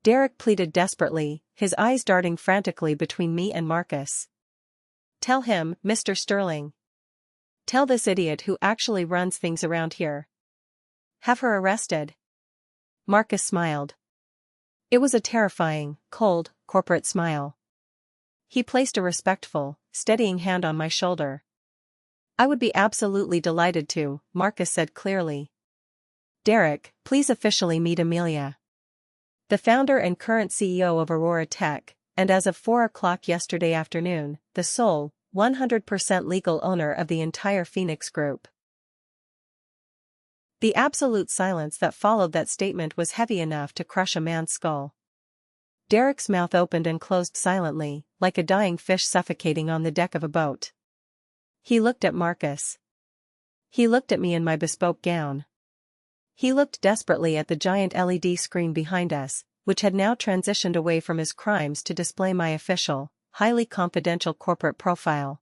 Derek pleaded desperately, his eyes darting frantically between me and Marcus. Tell him, Mr. Sterling. Tell this idiot who actually runs things around here. Have her arrested. Marcus smiled. It was a terrifying, cold, corporate smile. He placed a respectful, steadying hand on my shoulder. I would be absolutely delighted to, Marcus said clearly. Derek, please officially meet Amelia. The founder and current CEO of Aurora Tech, and as of 4 o'clock yesterday afternoon, the sole, 100% legal owner of the entire Phoenix Group. The absolute silence that followed that statement was heavy enough to crush a man's skull. Derek's mouth opened and closed silently, like a dying fish suffocating on the deck of a boat. He looked at Marcus. He looked at me in my bespoke gown. He looked desperately at the giant LED screen behind us, which had now transitioned away from his crimes to display my official, highly confidential corporate profile.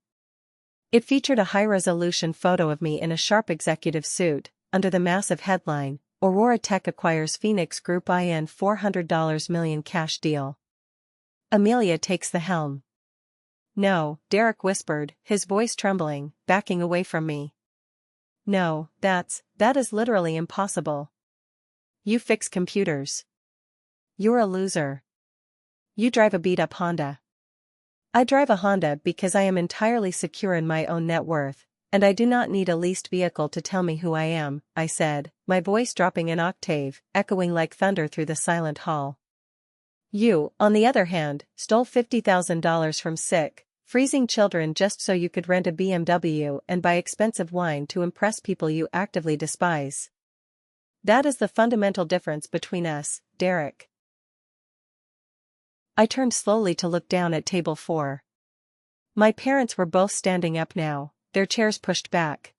It featured a high-resolution photo of me in a sharp executive suit, under the massive headline, Aurora Tech acquires Phoenix Group in $400 million cash deal. Amelia takes the helm. No, Derek whispered, his voice trembling, backing away from me. No, that is literally impossible. You fix computers. You're a loser. You drive a beat-up Honda. I drive a Honda because I am entirely secure in my own net worth, and I do not need a leased vehicle to tell me who I am, I said, my voice dropping an octave, echoing like thunder through the silent hall. You, on the other hand, stole $50,000 from sick, freezing children just so you could rent a BMW and buy expensive wine to impress people you actively despise. That is the fundamental difference between us, Derek. I turned slowly to look down at table 4. My parents were both standing up now, their chairs pushed back.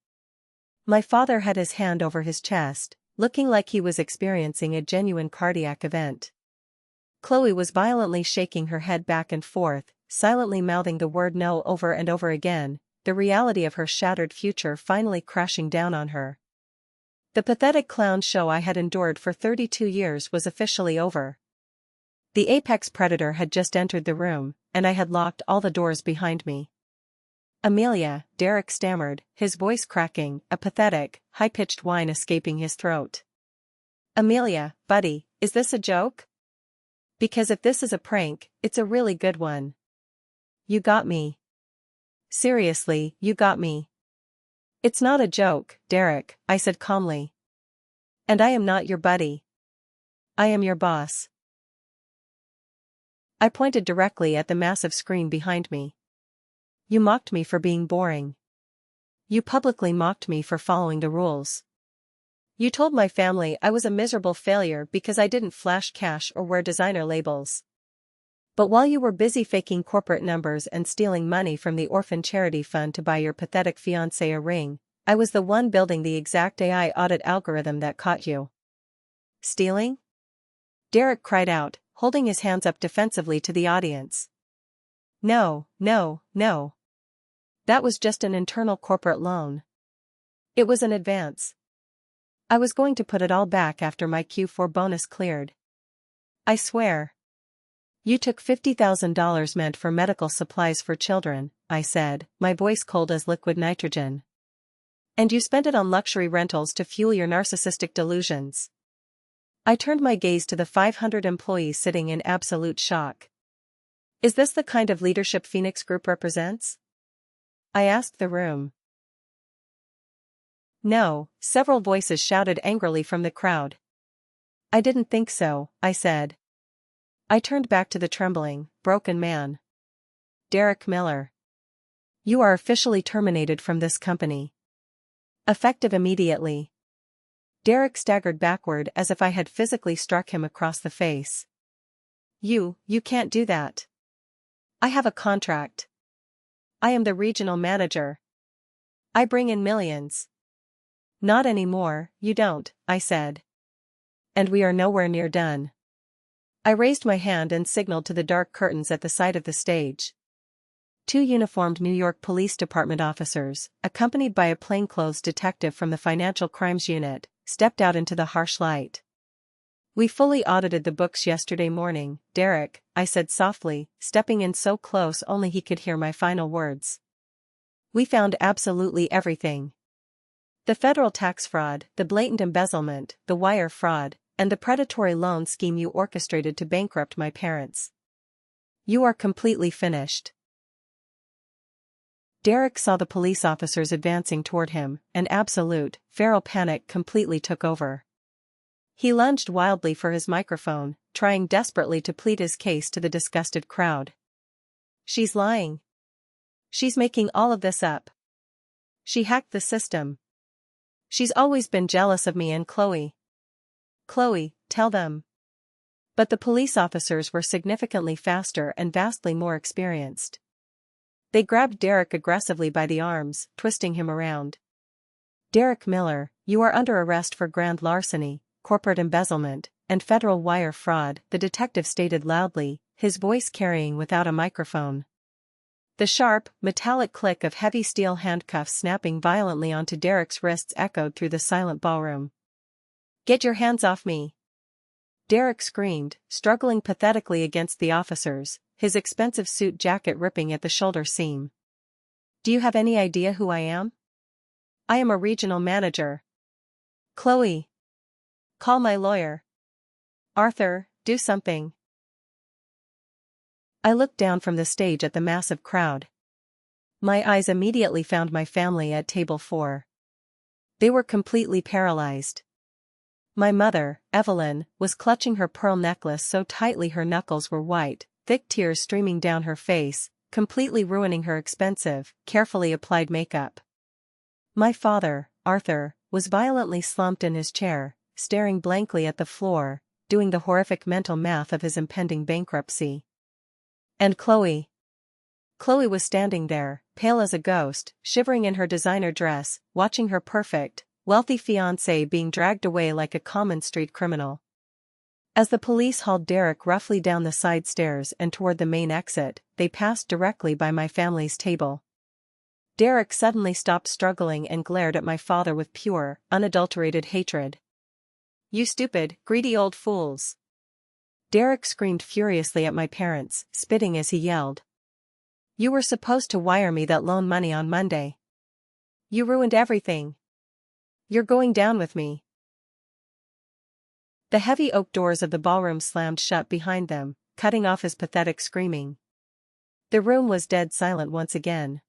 My father had his hand over his chest, looking like he was experiencing a genuine cardiac event. Chloe was violently shaking her head back and forth, silently mouthing the word no over and over again, the reality of her shattered future finally crashing down on her. The pathetic clown show I had endured for 32 years was officially over. The apex predator had just entered the room, and I had locked all the doors behind me. Amelia, Derek stammered, his voice cracking, a pathetic, high-pitched whine escaping his throat. Amelia, buddy, is this a joke? Because if this is a prank, it's a really good one. You got me. Seriously, you got me. It's not a joke, Derek, I said calmly. And I am not your buddy. I am your boss. I pointed directly at the massive screen behind me. You mocked me for being boring. You publicly mocked me for following the rules. You told my family I was a miserable failure because I didn't flash cash or wear designer labels. But while you were busy faking corporate numbers and stealing money from the orphan charity fund to buy your pathetic fiancé a ring, I was the one building the exact AI audit algorithm that caught you. Stealing? Derek cried out, holding his hands up defensively to the audience. No, no, no. That was just an internal corporate loan. It was an advance. I was going to put it all back after my Q4 bonus cleared. I swear. You took $50,000 meant for medical supplies for children, I said, my voice cold as liquid nitrogen. And you spent it on luxury rentals to fuel your narcissistic delusions. I turned my gaze to the 500 employees sitting in absolute shock. Is this the kind of leadership Phoenix Group represents? I asked the room. No, several voices shouted angrily from the crowd. I didn't think so, I said. I turned back to the trembling, broken man. Derek Miller. You are officially terminated from this company. Effective immediately. Derek staggered backward as if I had physically struck him across the face. You can't do that. I have a contract. I am the regional manager. I bring in millions. Not anymore, you don't, I said. And we are nowhere near done. I raised my hand and signaled to the dark curtains at the side of the stage. 2 uniformed New York Police Department officers, accompanied by a plainclothes detective from the Financial Crimes Unit, stepped out into the harsh light. We fully audited the books yesterday morning, Derek, I said softly, stepping in so close only he could hear my final words. We found absolutely everything. The federal tax fraud, the blatant embezzlement, the wire fraud, and the predatory loan scheme you orchestrated to bankrupt my parents. You are completely finished. Derek saw the police officers advancing toward him, and absolute, feral panic completely took over. He lunged wildly for his microphone, trying desperately to plead his case to the disgusted crowd. "She's lying. She's making all of this up. She hacked the system. She's always been jealous of me and Chloe. Chloe, tell them." But the police officers were significantly faster and vastly more experienced. They grabbed Derek aggressively by the arms, twisting him around. "Derek Miller, you are under arrest for grand larceny, corporate embezzlement, and federal wire fraud," the detective stated loudly, his voice carrying without a microphone. The sharp, metallic click of heavy steel handcuffs snapping violently onto Derek's wrists echoed through the silent ballroom. "Get your hands off me!" Derek screamed, struggling pathetically against the officers, his expensive suit jacket ripping at the shoulder seam. "Do you have any idea who I am? I am a regional manager. Chloe. Call my lawyer. Arthur, do something." I looked down from the stage at the massive crowd. My eyes immediately found my family at table 4. They were completely paralyzed. My mother, Evelyn, was clutching her pearl necklace so tightly her knuckles were white, thick tears streaming down her face, completely ruining her expensive, carefully applied makeup. My father, Arthur, was violently slumped in his chair, staring blankly at the floor, doing the horrific mental math of his impending bankruptcy. And Chloe. Chloe was standing there, pale as a ghost, shivering in her designer dress, watching her perfect, wealthy fiancé being dragged away like a common street criminal. As the police hauled Derek roughly down the side stairs and toward the main exit, they passed directly by my family's table. Derek suddenly stopped struggling and glared at my father with pure, unadulterated hatred. "You stupid, greedy old fools!" Derek screamed furiously at my parents, spitting as he yelled. "You were supposed to wire me that loan money on Monday. You ruined everything. You're going down with me." The heavy oak doors of the ballroom slammed shut behind them, cutting off his pathetic screaming. The room was dead silent once again.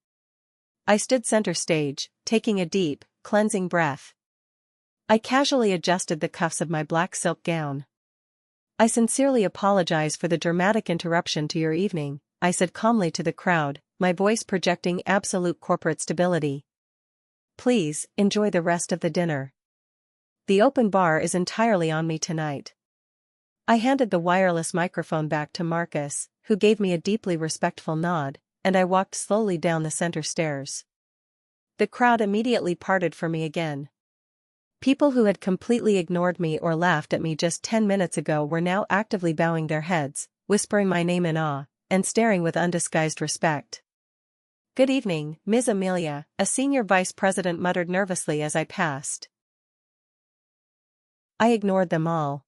I stood center stage, taking a deep, cleansing breath. I casually adjusted the cuffs of my black silk gown. "I sincerely apologize for the dramatic interruption to your evening," I said calmly to the crowd, my voice projecting absolute corporate stability. "Please, enjoy the rest of the dinner. The open bar is entirely on me tonight." I handed the wireless microphone back to Marcus, who gave me a deeply respectful nod, and I walked slowly down the center stairs. The crowd immediately parted for me again. People who had completely ignored me or laughed at me just 10 minutes ago were now actively bowing their heads, whispering my name in awe, and staring with undisguised respect. "Good evening, Ms. Amelia," a senior vice president muttered nervously as I passed. I ignored them all.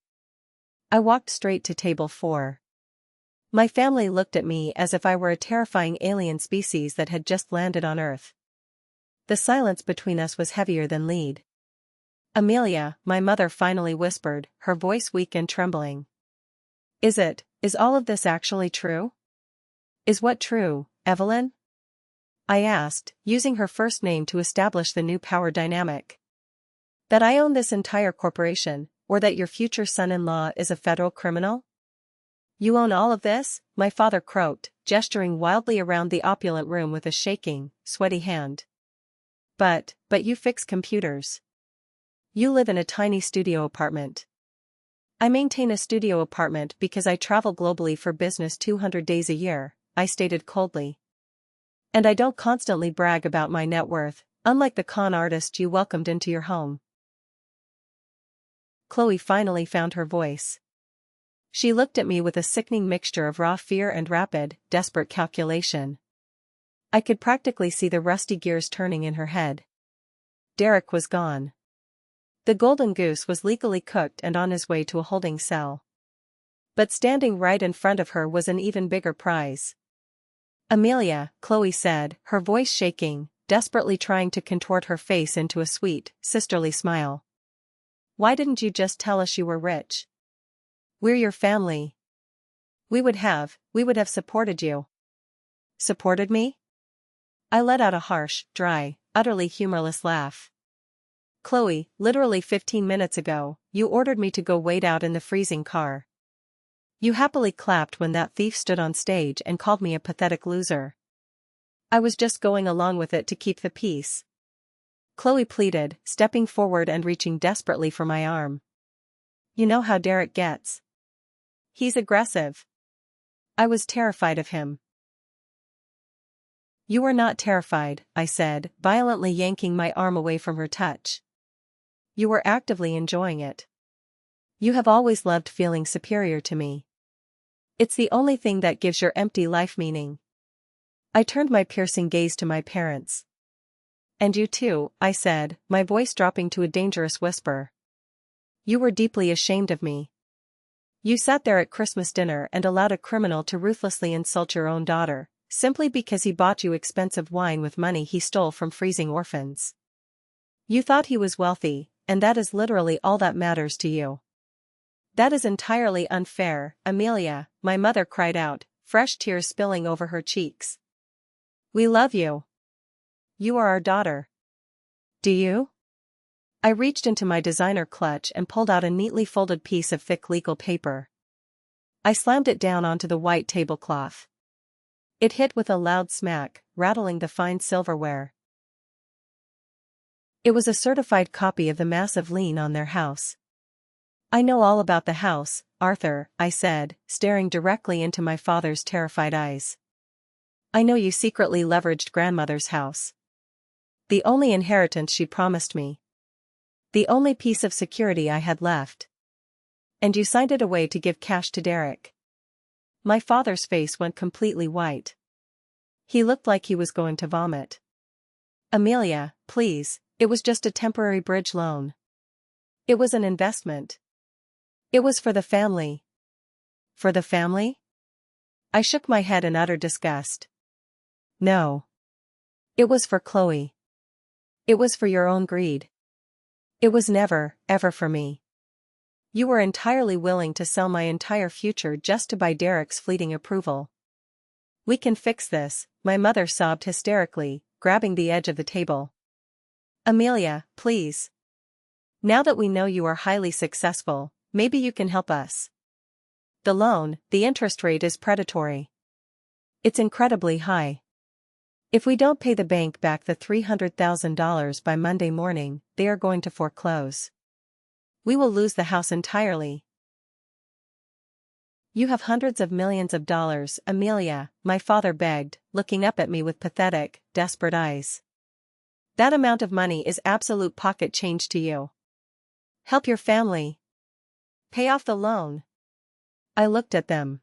I walked straight to table 4. My family looked at me as if I were a terrifying alien species that had just landed on Earth. The silence between us was heavier than lead. "Amelia," my mother finally whispered, her voice weak and trembling. Is all of this actually true?" "Is what true, Evelyn?" I asked, using her first name to establish the new power dynamic. "That I own this entire corporation, or that your future son-in-law is a federal criminal?" "You own all of this?" my father croaked, gesturing wildly around the opulent room with a shaking, sweaty hand. But you fix computers. You live in a tiny studio apartment." "I maintain a studio apartment because I travel globally for business 200 days a year," I stated coldly. "And I don't constantly brag about my net worth, unlike the con artist you welcomed into your home." Chloe finally found her voice. She looked at me with a sickening mixture of raw fear and rapid, desperate calculation. I could practically see the rusty gears turning in her head. Derek was gone. The golden goose was legally cooked and on his way to a holding cell. But standing right in front of her was an even bigger prize. "Amelia," Chloe said, her voice shaking, desperately trying to contort her face into a sweet, sisterly smile. "Why didn't you just tell us you were rich? We're your family. We would have supported you." "Supported me?" I let out a harsh, dry, utterly humorless laugh. Chloe, literally 15 minutes ago, you ordered me to go wait out in the freezing car. You happily clapped when that thief stood on stage and called me a pathetic loser. I was just going along with it to keep the peace. Chloe pleaded, stepping forward and reaching desperately for my arm. You know how Derek gets. He's aggressive. I was terrified of him. You were not terrified, I said, violently yanking my arm away from her touch. You were actively enjoying it. You have always loved feeling superior to me. It's the only thing that gives your empty life meaning. I turned my piercing gaze to my parents. And you too, I said, my voice dropping to a dangerous whisper. You were deeply ashamed of me. You sat there at Christmas dinner and allowed a criminal to ruthlessly insult your own daughter, simply because he bought you expensive wine with money he stole from freezing orphans. You thought he was wealthy, and that is literally all that matters to you. That is entirely unfair, Amelia, my mother cried out, fresh tears spilling over her cheeks. We love you. You are our daughter. Do you? I reached into my designer clutch and pulled out a neatly folded piece of thick legal paper. I slammed it down onto the white tablecloth. It hit with a loud smack, rattling the fine silverware. It was a certified copy of the massive lien on their house. I know all about the house, Arthur, I said, staring directly into my father's terrified eyes. I know you secretly leveraged grandmother's house. The only inheritance she promised me. The only piece of security I had left. And you signed it away to give cash to Derek. My father's face went completely white. He looked like he was going to vomit. Amelia, please, it was just a temporary bridge loan. It was an investment. It was for the family. For the family? I shook my head in utter disgust. No. It was for Chloe. It was for your own greed. It was never, ever for me. You were entirely willing to sell my entire future just to buy Derek's fleeting approval. We can fix this, my mother sobbed hysterically, grabbing the edge of the table. Amelia, please. Now that we know you are highly successful, maybe you can help us. The loan, the interest rate is predatory. It's incredibly high. If we don't pay the bank back the $300,000 by Monday morning, they are going to foreclose. We will lose the house entirely. You have hundreds of millions of dollars, Amelia, my father begged, looking up at me with pathetic, desperate eyes. That amount of money is absolute pocket change to you. Help your family. Pay off the loan. I looked at them.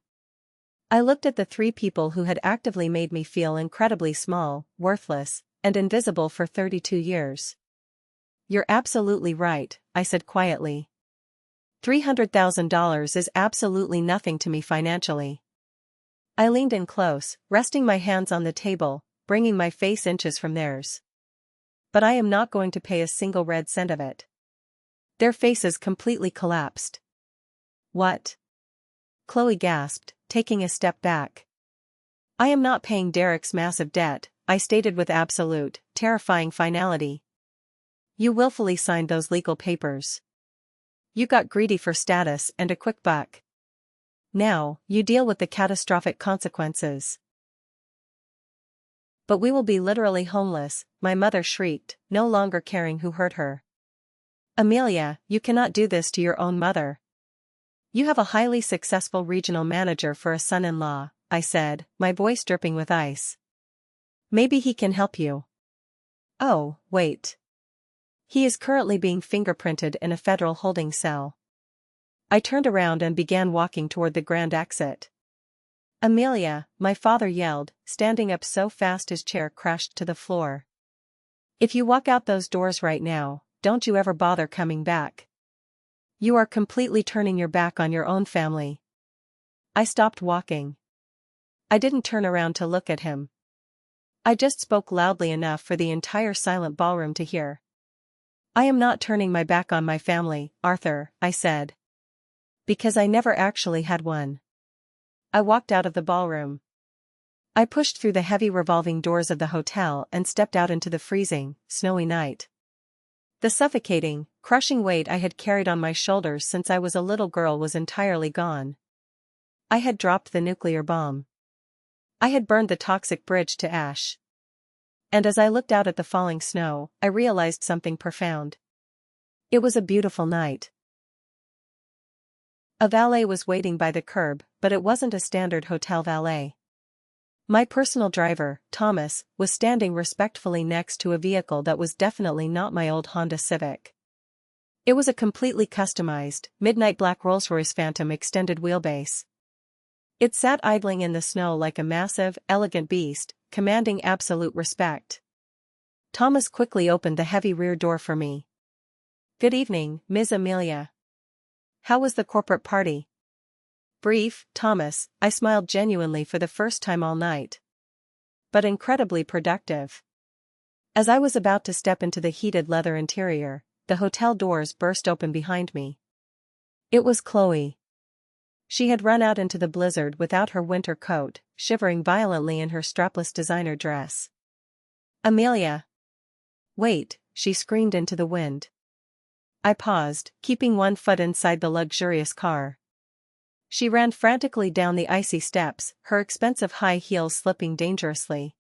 I looked at the three people who had actively made me feel incredibly small, worthless, and invisible for 32 years. You're absolutely right, I said quietly. $300,000 is absolutely nothing to me financially. I leaned in close, resting my hands on the table, bringing my face inches from theirs. But I am not going to pay a single red cent of it. Their faces completely collapsed. What? Chloe gasped, taking a step back. I am not paying Derek's massive debt, I stated with absolute, terrifying finality. You willfully signed those legal papers. You got greedy for status and a quick buck. Now, you deal with the catastrophic consequences. But we will be literally homeless, my mother shrieked, no longer caring who hurt her. Amelia, you cannot do this to your own mother. You have a highly successful regional manager for a son-in-law, I said, my voice dripping with ice. Maybe he can help you. Oh, wait. He is currently being fingerprinted in a federal holding cell. I turned around and began walking toward the grand exit. Amelia, my father yelled, standing up so fast his chair crashed to the floor. If you walk out those doors right now, don't you ever bother coming back. You are completely turning your back on your own family. I stopped walking. I didn't turn around to look at him. I just spoke loudly enough for the entire silent ballroom to hear. I am not turning my back on my family, Arthur, I said. Because I never actually had one. I walked out of the ballroom. I pushed through the heavy revolving doors of the hotel and stepped out into the freezing, snowy night. The suffocating, crushing weight I had carried on my shoulders since I was a little girl was entirely gone. I had dropped the nuclear bomb. I had burned the toxic bridge to ash. And as I looked out at the falling snow, I realized something profound. It was a beautiful night. A valet was waiting by the curb, but it wasn't a standard hotel valet. My personal driver, Thomas, was standing respectfully next to a vehicle that was definitely not my old Honda Civic. It was a completely customized, midnight black Rolls-Royce Phantom extended wheelbase. It sat idling in the snow like a massive, elegant beast, commanding absolute respect. Thomas quickly opened the heavy rear door for me. "Good evening, Ms. Amelia. How was the corporate party?" Brief, Thomas, I smiled genuinely for the first time all night. But incredibly productive. As I was about to step into the heated leather interior, the hotel doors burst open behind me. It was Chloe. She had run out into the blizzard without her winter coat, shivering violently in her strapless designer dress. "Amelia! Wait," she screamed into the wind. I paused, keeping one foot inside the luxurious car. She ran frantically down the icy steps, her expensive high heels slipping dangerously.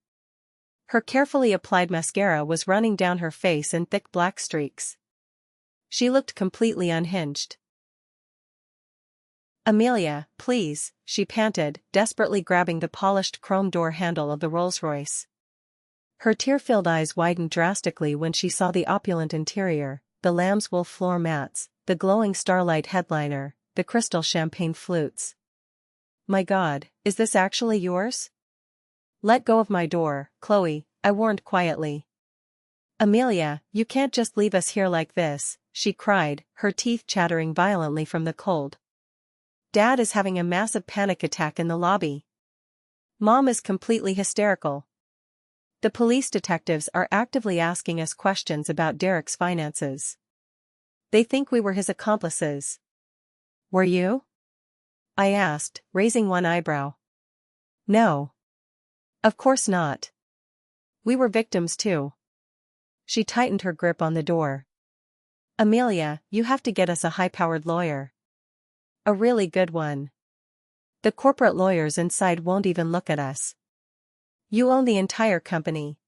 Her carefully applied mascara was running down her face in thick black streaks. She looked completely unhinged. "Amelia, please," she panted, desperately grabbing the polished chrome door handle of the Rolls-Royce. Her tear-filled eyes widened drastically when she saw the opulent interior, the lamb's wool floor mats, the glowing starlight headliner, the crystal champagne flutes. "My God, is this actually yours?" "Let go of my door, Chloe," I warned quietly. "Amelia, you can't just leave us here like this," she cried, her teeth chattering violently from the cold. "Dad is having a massive panic attack in the lobby. Mom is completely hysterical. The police detectives are actively asking us questions about Derek's finances. They think we were his accomplices." "Were you?" I asked, raising one eyebrow. "No. Of course not. We were victims too." She tightened her grip on the door. "Amelia, you have to get us a high-powered lawyer. A really good one. The corporate lawyers inside won't even look at us. You own the entire company.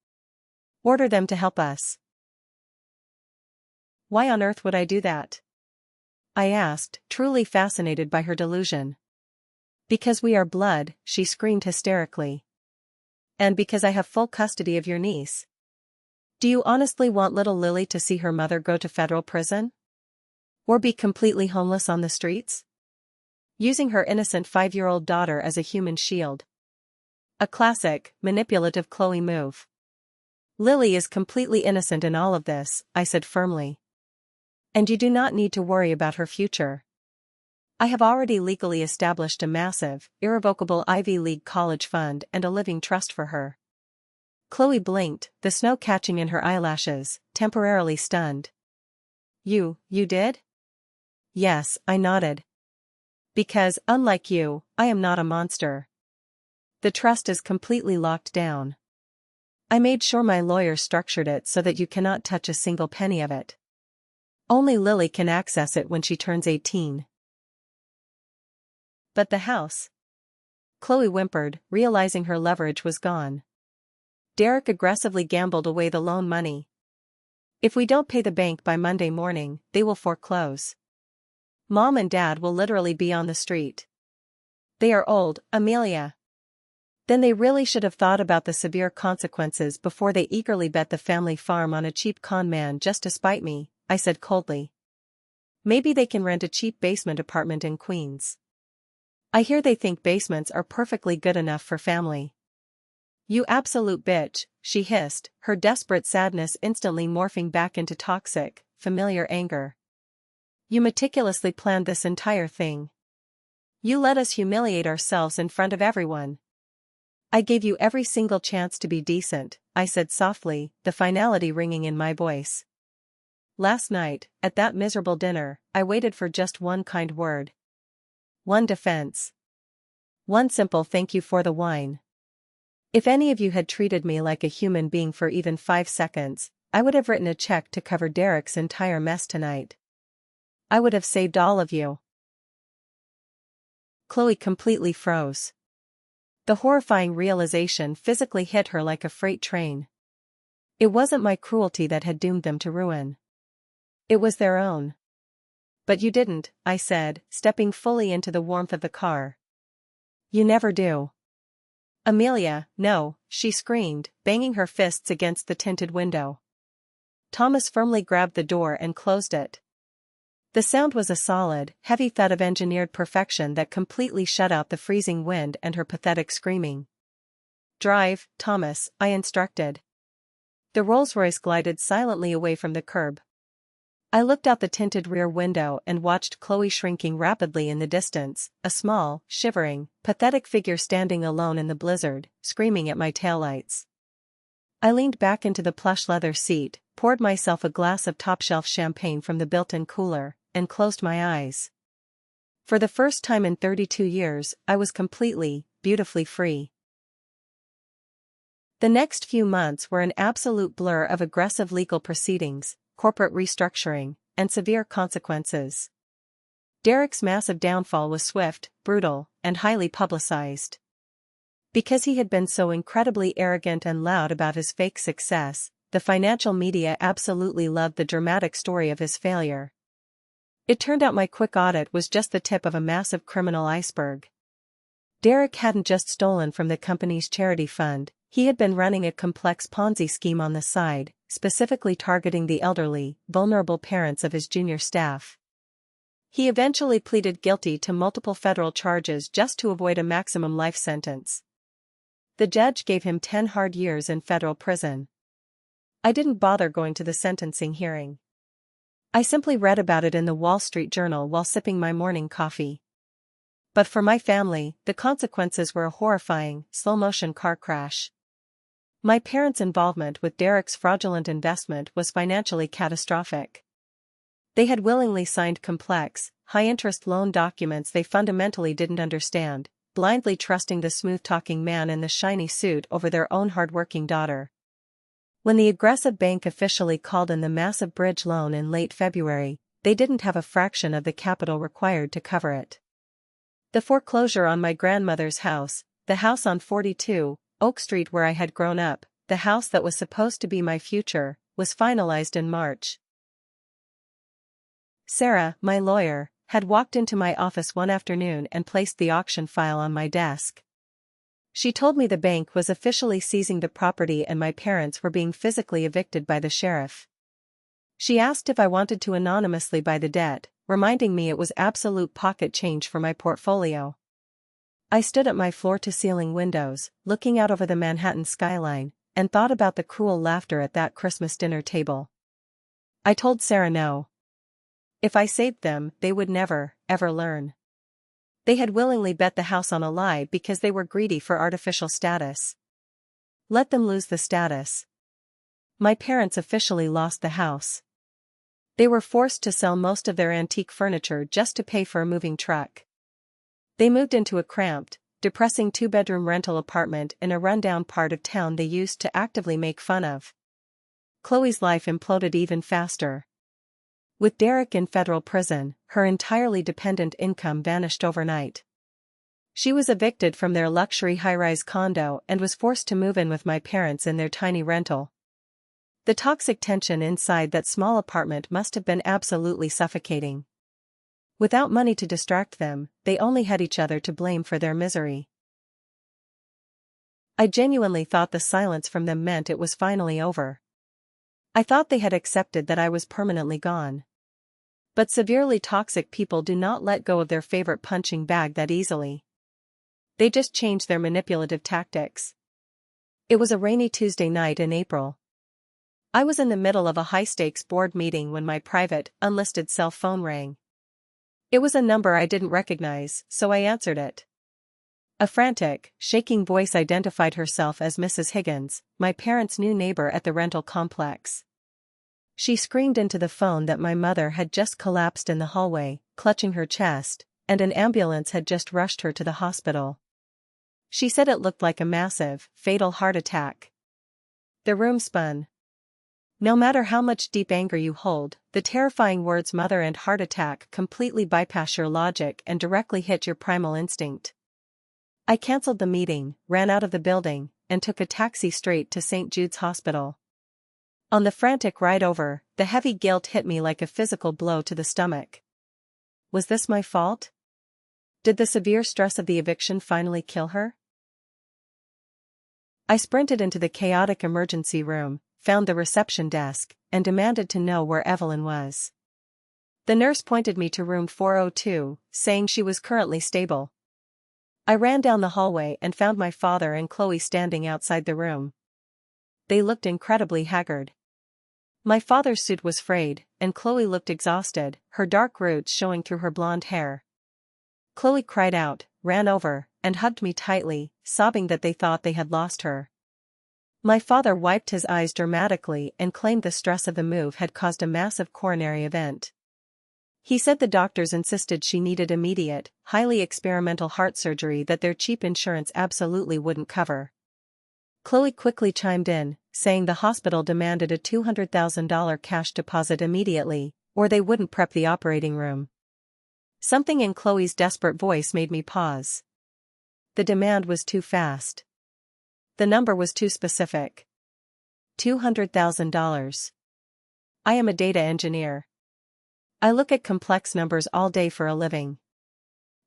Order them to help us." "Why on earth would I do that?" I asked, truly fascinated by her delusion. "Because we are blood," she screamed hysterically. "And because I have full custody of your niece. Do you honestly want little Lily to see her mother go to federal prison? Or be completely homeless on the streets? Using her innocent 5-year-old daughter as a human shield. A classic, manipulative Chloe move." "Lily is completely innocent in all of this," I said firmly. "And you do not need to worry about her future. I have already legally established a massive, irrevocable Ivy League college fund and a living trust for her." Chloe blinked, the snow catching in her eyelashes, temporarily stunned. You did?" "Yes," I nodded. "Because, unlike you, I am not a monster. The trust is completely locked down. I made sure my lawyer structured it so that you cannot touch a single penny of it. Only Lily can access it when she turns 18. "But the house?" Chloe whimpered, realizing her leverage was gone. "Derek aggressively gambled away the loan money. If we don't pay the bank by Monday morning, they will foreclose. Mom and Dad will literally be on the street. They are old, Amelia. Then they really should have thought about the severe consequences before they eagerly bet the family farm on a cheap con man just to spite me," I said coldly. "Maybe they can rent a cheap basement apartment in Queens. I hear they think basements are perfectly good enough for family." "You absolute bitch," she hissed, her desperate sadness instantly morphing back into toxic, familiar anger. "You meticulously planned this entire thing. You let us humiliate ourselves in front of everyone. I gave you every single chance to be decent," I said softly, the finality ringing in my voice. "Last night, at that miserable dinner, I waited for just one kind word. One defense. One simple thank you for the wine. If any of you had treated me like a human being for even 5 seconds, I would have written a check to cover Derek's entire mess tonight. I would have saved all of you. Chloe completely froze. The horrifying realization physically hit her like a freight train. It wasn't my cruelty that had doomed them to ruin. It was their own. But you didn't, I said, stepping fully into the warmth of the car. You never do. Amelia, no, she screamed, banging her fists against the tinted window. Thomas firmly grabbed the door and closed it. The sound was a solid, heavy thud of engineered perfection that completely shut out the freezing wind and her pathetic screaming. Drive, Thomas, I instructed. The Rolls-Royce glided silently away from the curb. I looked out the tinted rear window and watched Chloe shrinking rapidly in the distance, a small, shivering, pathetic figure standing alone in the blizzard, screaming at my taillights. I leaned back into the plush leather seat, poured myself a glass of top-shelf champagne from the built-in cooler, and closed my eyes. For the first time in 32 years, I was completely, beautifully free. The next few months were an absolute blur of aggressive legal proceedings, corporate restructuring, and severe consequences. Derek's massive downfall was swift, brutal, and highly publicized. Because he had been so incredibly arrogant and loud about his fake success, the financial media absolutely loved the dramatic story of his failure. It turned out my quick audit was just the tip of a massive criminal iceberg. Derek hadn't just stolen from the company's charity fund, he had been running a complex Ponzi scheme on the side, specifically targeting the elderly, vulnerable parents of his junior staff. He eventually pleaded guilty to multiple federal charges just to avoid a maximum life sentence. The judge gave him 10 hard years in federal prison. I didn't bother going to the sentencing hearing. I simply read about it in the Wall Street Journal while sipping my morning coffee. But for my family, the consequences were a horrifying, slow-motion car crash. My parents' involvement with Derek's fraudulent investment was financially catastrophic. They had willingly signed complex, high-interest loan documents they fundamentally didn't understand, blindly trusting the smooth-talking man in the shiny suit over their own hard-working daughter. When the aggressive bank officially called in the massive bridge loan in late February, they didn't have a fraction of the capital required to cover it. The foreclosure on my grandmother's house, the house on 42 Oak Street where I had grown up, the house that was supposed to be my future, was finalized in March. Sarah, my lawyer, had walked into my office one afternoon and placed the auction file on my desk. She told me the bank was officially seizing the property and my parents were being physically evicted by the sheriff. She asked if I wanted to anonymously buy the debt, reminding me it was absolute pocket change for my portfolio. I stood at my floor-to-ceiling windows, looking out over the Manhattan skyline, and thought about the cruel laughter at that Christmas dinner table. I told Sarah no. If I saved them, they would never, ever learn. They had willingly bet the house on a lie because they were greedy for artificial status. Let them lose the status. My parents officially lost the house. They were forced to sell most of their antique furniture just to pay for a moving truck. They moved into a cramped, depressing 2-bedroom rental apartment in a rundown part of town they used to actively make fun of. Chloe's life imploded even faster. With Derek in federal prison, her entirely dependent income vanished overnight. She was evicted from their luxury high-rise condo and was forced to move in with my parents in their tiny rental. The toxic tension inside that small apartment must have been absolutely suffocating. Without money to distract them, they only had each other to blame for their misery. I genuinely thought the silence from them meant it was finally over. I thought they had accepted that I was permanently gone. But severely toxic people do not let go of their favorite punching bag that easily. They just change their manipulative tactics. It was a rainy Tuesday night in April. I was in the middle of a high-stakes board meeting when my private, unlisted cell phone rang. It was a number I didn't recognize, so I answered it. A frantic, shaking voice identified herself as Mrs. Higgins, my parents' new neighbor at the rental complex. She screamed into the phone that my mother had just collapsed in the hallway, clutching her chest, and an ambulance had just rushed her to the hospital. She said it looked like a massive, fatal heart attack. The room spun. No matter how much deep anger you hold, the terrifying words mother and heart attack completely bypass your logic and directly hit your primal instinct. I cancelled the meeting, ran out of the building, and took a taxi straight to St. Jude's Hospital. On the frantic ride over, the heavy guilt hit me like a physical blow to the stomach. Was this my fault? Did the severe stress of the eviction finally kill her? I sprinted into the chaotic emergency room, found the reception desk, and demanded to know where Evelyn was. The nurse pointed me to room 402, saying she was currently stable. I ran down the hallway and found my father and Chloe standing outside the room. They looked incredibly haggard. My father's suit was frayed, and Chloe looked exhausted, her dark roots showing through her blonde hair. Chloe cried out, ran over, and hugged me tightly, sobbing that they thought they had lost her. My father wiped his eyes dramatically and claimed the stress of the move had caused a massive coronary event. He said the doctors insisted she needed immediate, highly experimental heart surgery that their cheap insurance absolutely wouldn't cover. Chloe quickly chimed in, saying the hospital demanded a $200,000 cash deposit immediately, or they wouldn't prep the operating room. Something in Chloe's desperate voice made me pause. The demand was too fast. The number was too specific. $200,000. I am a data engineer. I look at complex numbers all day for a living.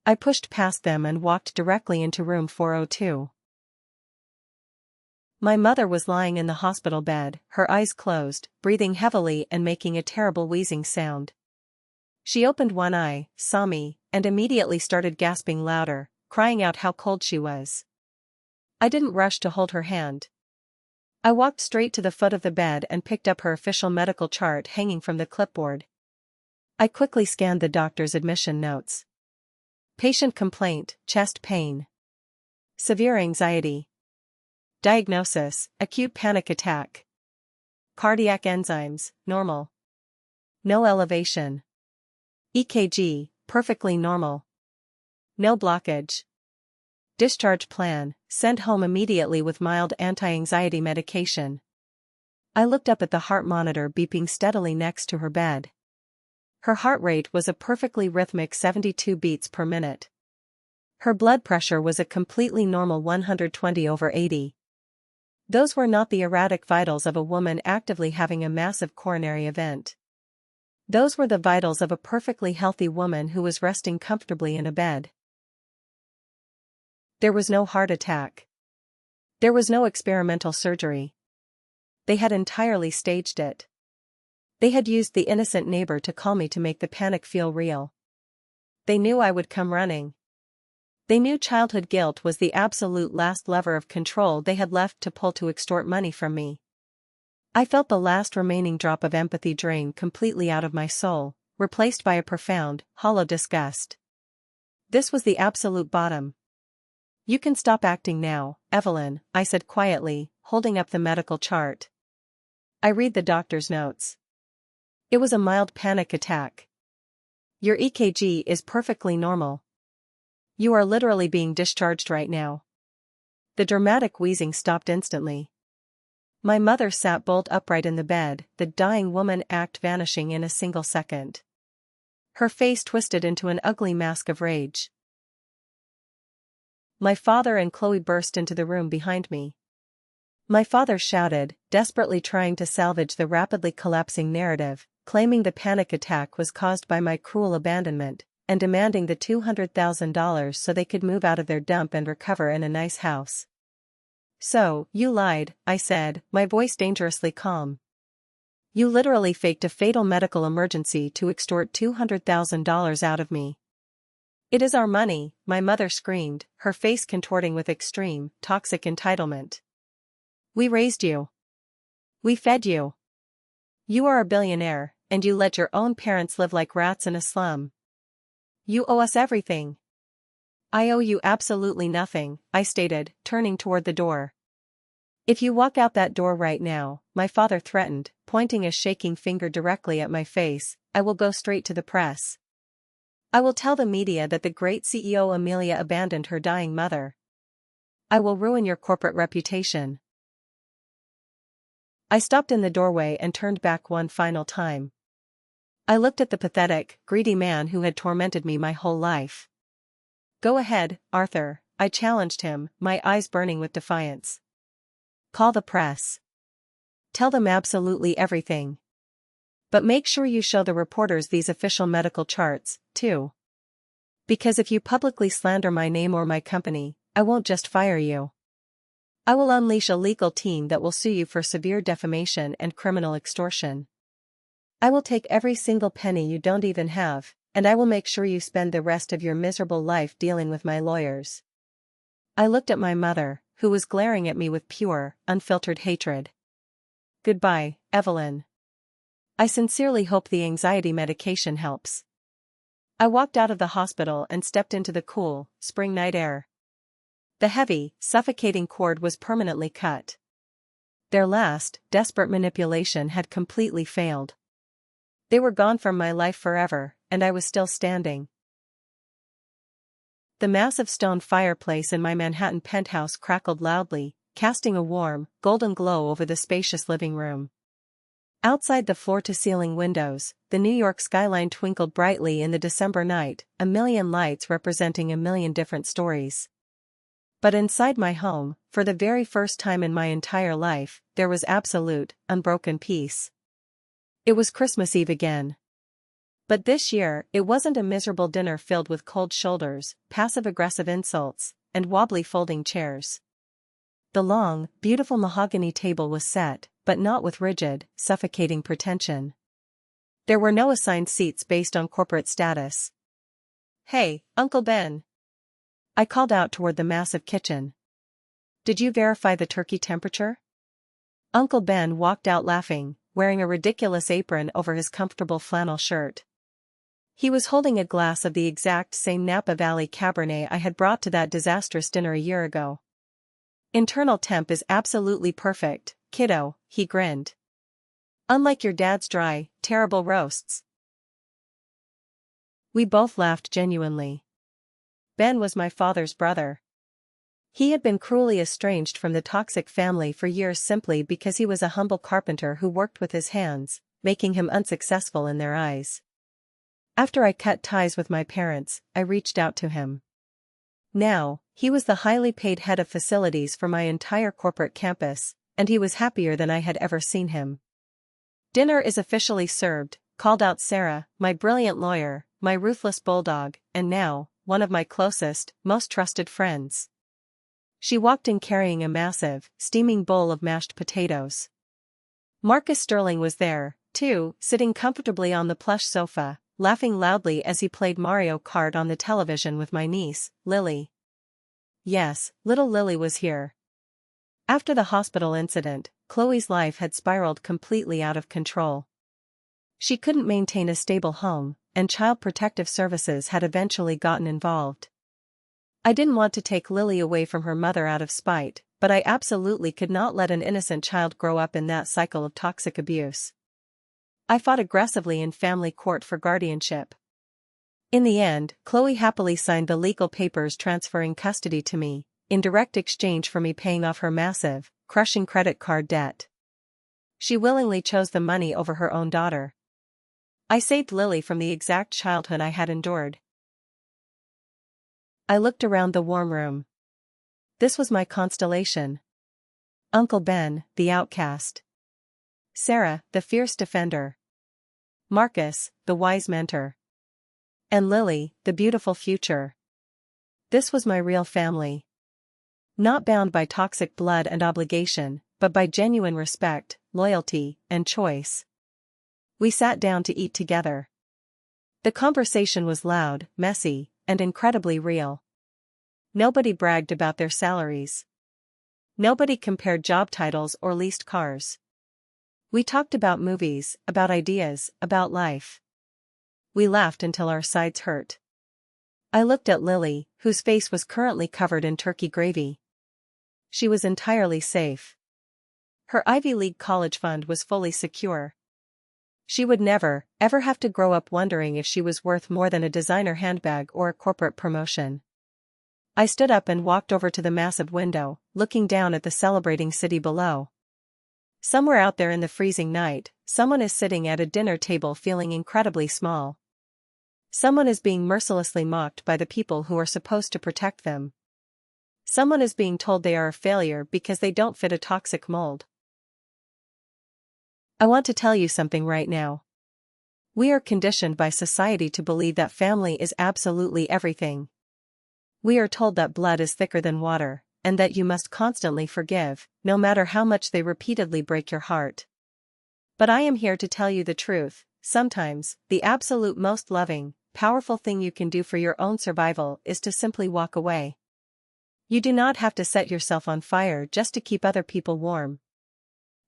I pushed past them and walked directly into room 402. My mother was lying in the hospital bed, her eyes closed, breathing heavily and making a terrible wheezing sound. She opened one eye, saw me, and immediately started gasping louder, crying out how cold she was. I didn't rush to hold her hand. I walked straight to the foot of the bed and picked up her official medical chart hanging from the clipboard. I quickly scanned the doctor's admission notes. Patient complaint, chest pain. Severe anxiety. Diagnosis, acute panic attack. Cardiac enzymes, normal. No elevation. EKG, perfectly normal. No blockage. Discharge plan, send home immediately with mild anti-anxiety medication. I looked up at the heart monitor beeping steadily next to her bed. Her heart rate was a perfectly rhythmic 72 beats per minute. Her blood pressure was a completely normal 120/80. Those were not the erratic vitals of a woman actively having a massive coronary event. Those were the vitals of a perfectly healthy woman who was resting comfortably in a bed. There was no heart attack. There was no experimental surgery. They had entirely staged it. They had used the innocent neighbor to call me to make the panic feel real. They knew I would come running. They knew childhood guilt was the absolute last lever of control they had left to pull to extort money from me. I felt the last remaining drop of empathy drain completely out of my soul, replaced by a profound, hollow disgust. This was the absolute bottom. You can stop acting now, Evelyn, I said quietly, holding up the medical chart. I read the doctor's notes. It was a mild panic attack. Your EKG is perfectly normal. You are literally being discharged right now. The dramatic wheezing stopped instantly. My mother sat bolt upright in the bed, the dying woman act vanishing in a single second. Her face twisted into an ugly mask of rage. My father and Chloe burst into the room behind me. My father shouted, desperately trying to salvage the rapidly collapsing narrative, claiming the panic attack was caused by my cruel abandonment, and demanding the $200,000 so they could move out of their dump and recover in a nice house. So, you lied, I said, my voice dangerously calm. You literally faked a fatal medical emergency to extort $200,000 out of me. It is our money, my mother screamed, her face contorting with extreme, toxic entitlement. We raised you. We fed you. You are a billionaire, and you let your own parents live like rats in a slum. You owe us everything. I owe you absolutely nothing, I stated, turning toward the door. If you walk out that door right now, my father threatened, pointing a shaking finger directly at my face, I will go straight to the press. I will tell the media that the great CEO Amelia abandoned her dying mother. I will ruin your corporate reputation. I stopped in the doorway and turned back one final time. I looked at the pathetic, greedy man who had tormented me my whole life. Go ahead, Arthur, I challenged him, my eyes burning with defiance. Call the press. Tell them absolutely everything. But make sure you show the reporters these official medical charts, too. Because if you publicly slander my name or my company, I won't just fire you. I will unleash a legal team that will sue you for severe defamation and criminal extortion. I will take every single penny you don't even have, and I will make sure you spend the rest of your miserable life dealing with my lawyers. I looked at my mother, who was glaring at me with pure, unfiltered hatred. Goodbye, Evelyn. I sincerely hope the anxiety medication helps. I walked out of the hospital and stepped into the cool, spring night air. The heavy, suffocating cord was permanently cut. Their last, desperate manipulation had completely failed. They were gone from my life forever, and I was still standing. The massive stone fireplace in my Manhattan penthouse crackled loudly, casting a warm, golden glow over the spacious living room. Outside the floor-to-ceiling windows, the New York skyline twinkled brightly in the December night, a million lights representing a million different stories. But inside my home, for the very first time in my entire life, there was absolute, unbroken peace. It was Christmas Eve again. But this year, it wasn't a miserable dinner filled with cold shoulders, passive-aggressive insults, and wobbly folding chairs. The long, beautiful mahogany table was set, but not with rigid, suffocating pretension. There were no assigned seats based on corporate status. Hey, Uncle Ben! I called out toward the massive kitchen. Did you verify the turkey temperature? Uncle Ben walked out laughing, wearing a ridiculous apron over his comfortable flannel shirt. He was holding a glass of the exact same Napa Valley Cabernet I had brought to that disastrous dinner a year ago. Internal temp is absolutely perfect, kiddo, he grinned. Unlike your dad's dry, terrible roasts. We both laughed genuinely. Ben was my father's brother. He had been cruelly estranged from the toxic family for years simply because he was a humble carpenter who worked with his hands, making him unsuccessful in their eyes. After I cut ties with my parents, I reached out to him. Now, he was the highly paid head of facilities for my entire corporate campus, and he was happier than I had ever seen him. Dinner is officially served, called out Sarah, my brilliant lawyer, my ruthless bulldog, and now, one of my closest, most trusted friends. She walked in carrying a massive, steaming bowl of mashed potatoes. Marcus Sterling was there, too, sitting comfortably on the plush sofa, laughing loudly as he played Mario Kart on the television with my niece, Lily. Yes, little Lily was here. After the hospital incident, Chloe's life had spiraled completely out of control. She couldn't maintain a stable home, and Child Protective Services had eventually gotten involved. I didn't want to take Lily away from her mother out of spite, but I absolutely could not let an innocent child grow up in that cycle of toxic abuse. I fought aggressively in family court for guardianship. In the end, Chloe happily signed the legal papers transferring custody to me, in direct exchange for me paying off her massive, crushing credit card debt. She willingly chose the money over her own daughter. I saved Lily from the exact childhood I had endured. I looked around the warm room. This was my constellation. Uncle Ben, the outcast. Sarah, the fierce defender. Marcus, the wise mentor. And Lily, the beautiful future. This was my real family. Not bound by toxic blood and obligation, but by genuine respect, loyalty, and choice. We sat down to eat together. The conversation was loud, messy, and incredibly real. Nobody bragged about their salaries. Nobody compared job titles or leased cars. We talked about movies, about ideas, about life. We laughed until our sides hurt. I looked at Lily, whose face was currently covered in turkey gravy. She was entirely safe. Her Ivy League college fund was fully secure. She would never, ever have to grow up wondering if she was worth more than a designer handbag or a corporate promotion. I stood up and walked over to the massive window, looking down at the celebrating city below. Somewhere out there in the freezing night, someone is sitting at a dinner table feeling incredibly small. Someone is being mercilessly mocked by the people who are supposed to protect them. Someone is being told they are a failure because they don't fit a toxic mold. I want to tell you something right now. We are conditioned by society to believe that family is absolutely everything. We are told that blood is thicker than water, and that you must constantly forgive, no matter how much they repeatedly break your heart. But I am here to tell you the truth. Sometimes, the absolute most loving, powerful thing you can do for your own survival is to simply walk away. You do not have to set yourself on fire just to keep other people warm.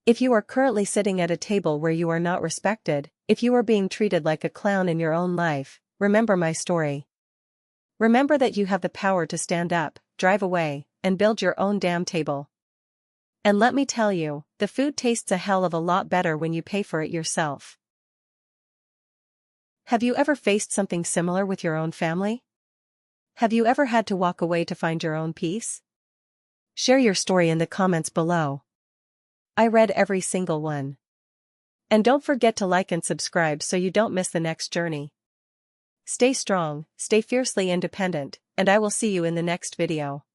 If you are currently sitting at a table where you are not respected, if you are being treated like a clown in your own life, remember my story. Remember that you have the power to stand up, drive away, and build your own damn table. And let me tell you, the food tastes a hell of a lot better when you pay for it yourself. Have you ever faced something similar with your own family? Have you ever had to walk away to find your own peace? Share your story in the comments below. I read every single one. And don't forget to like and subscribe so you don't miss the next journey. Stay strong, stay fiercely independent, and I will see you in the next video.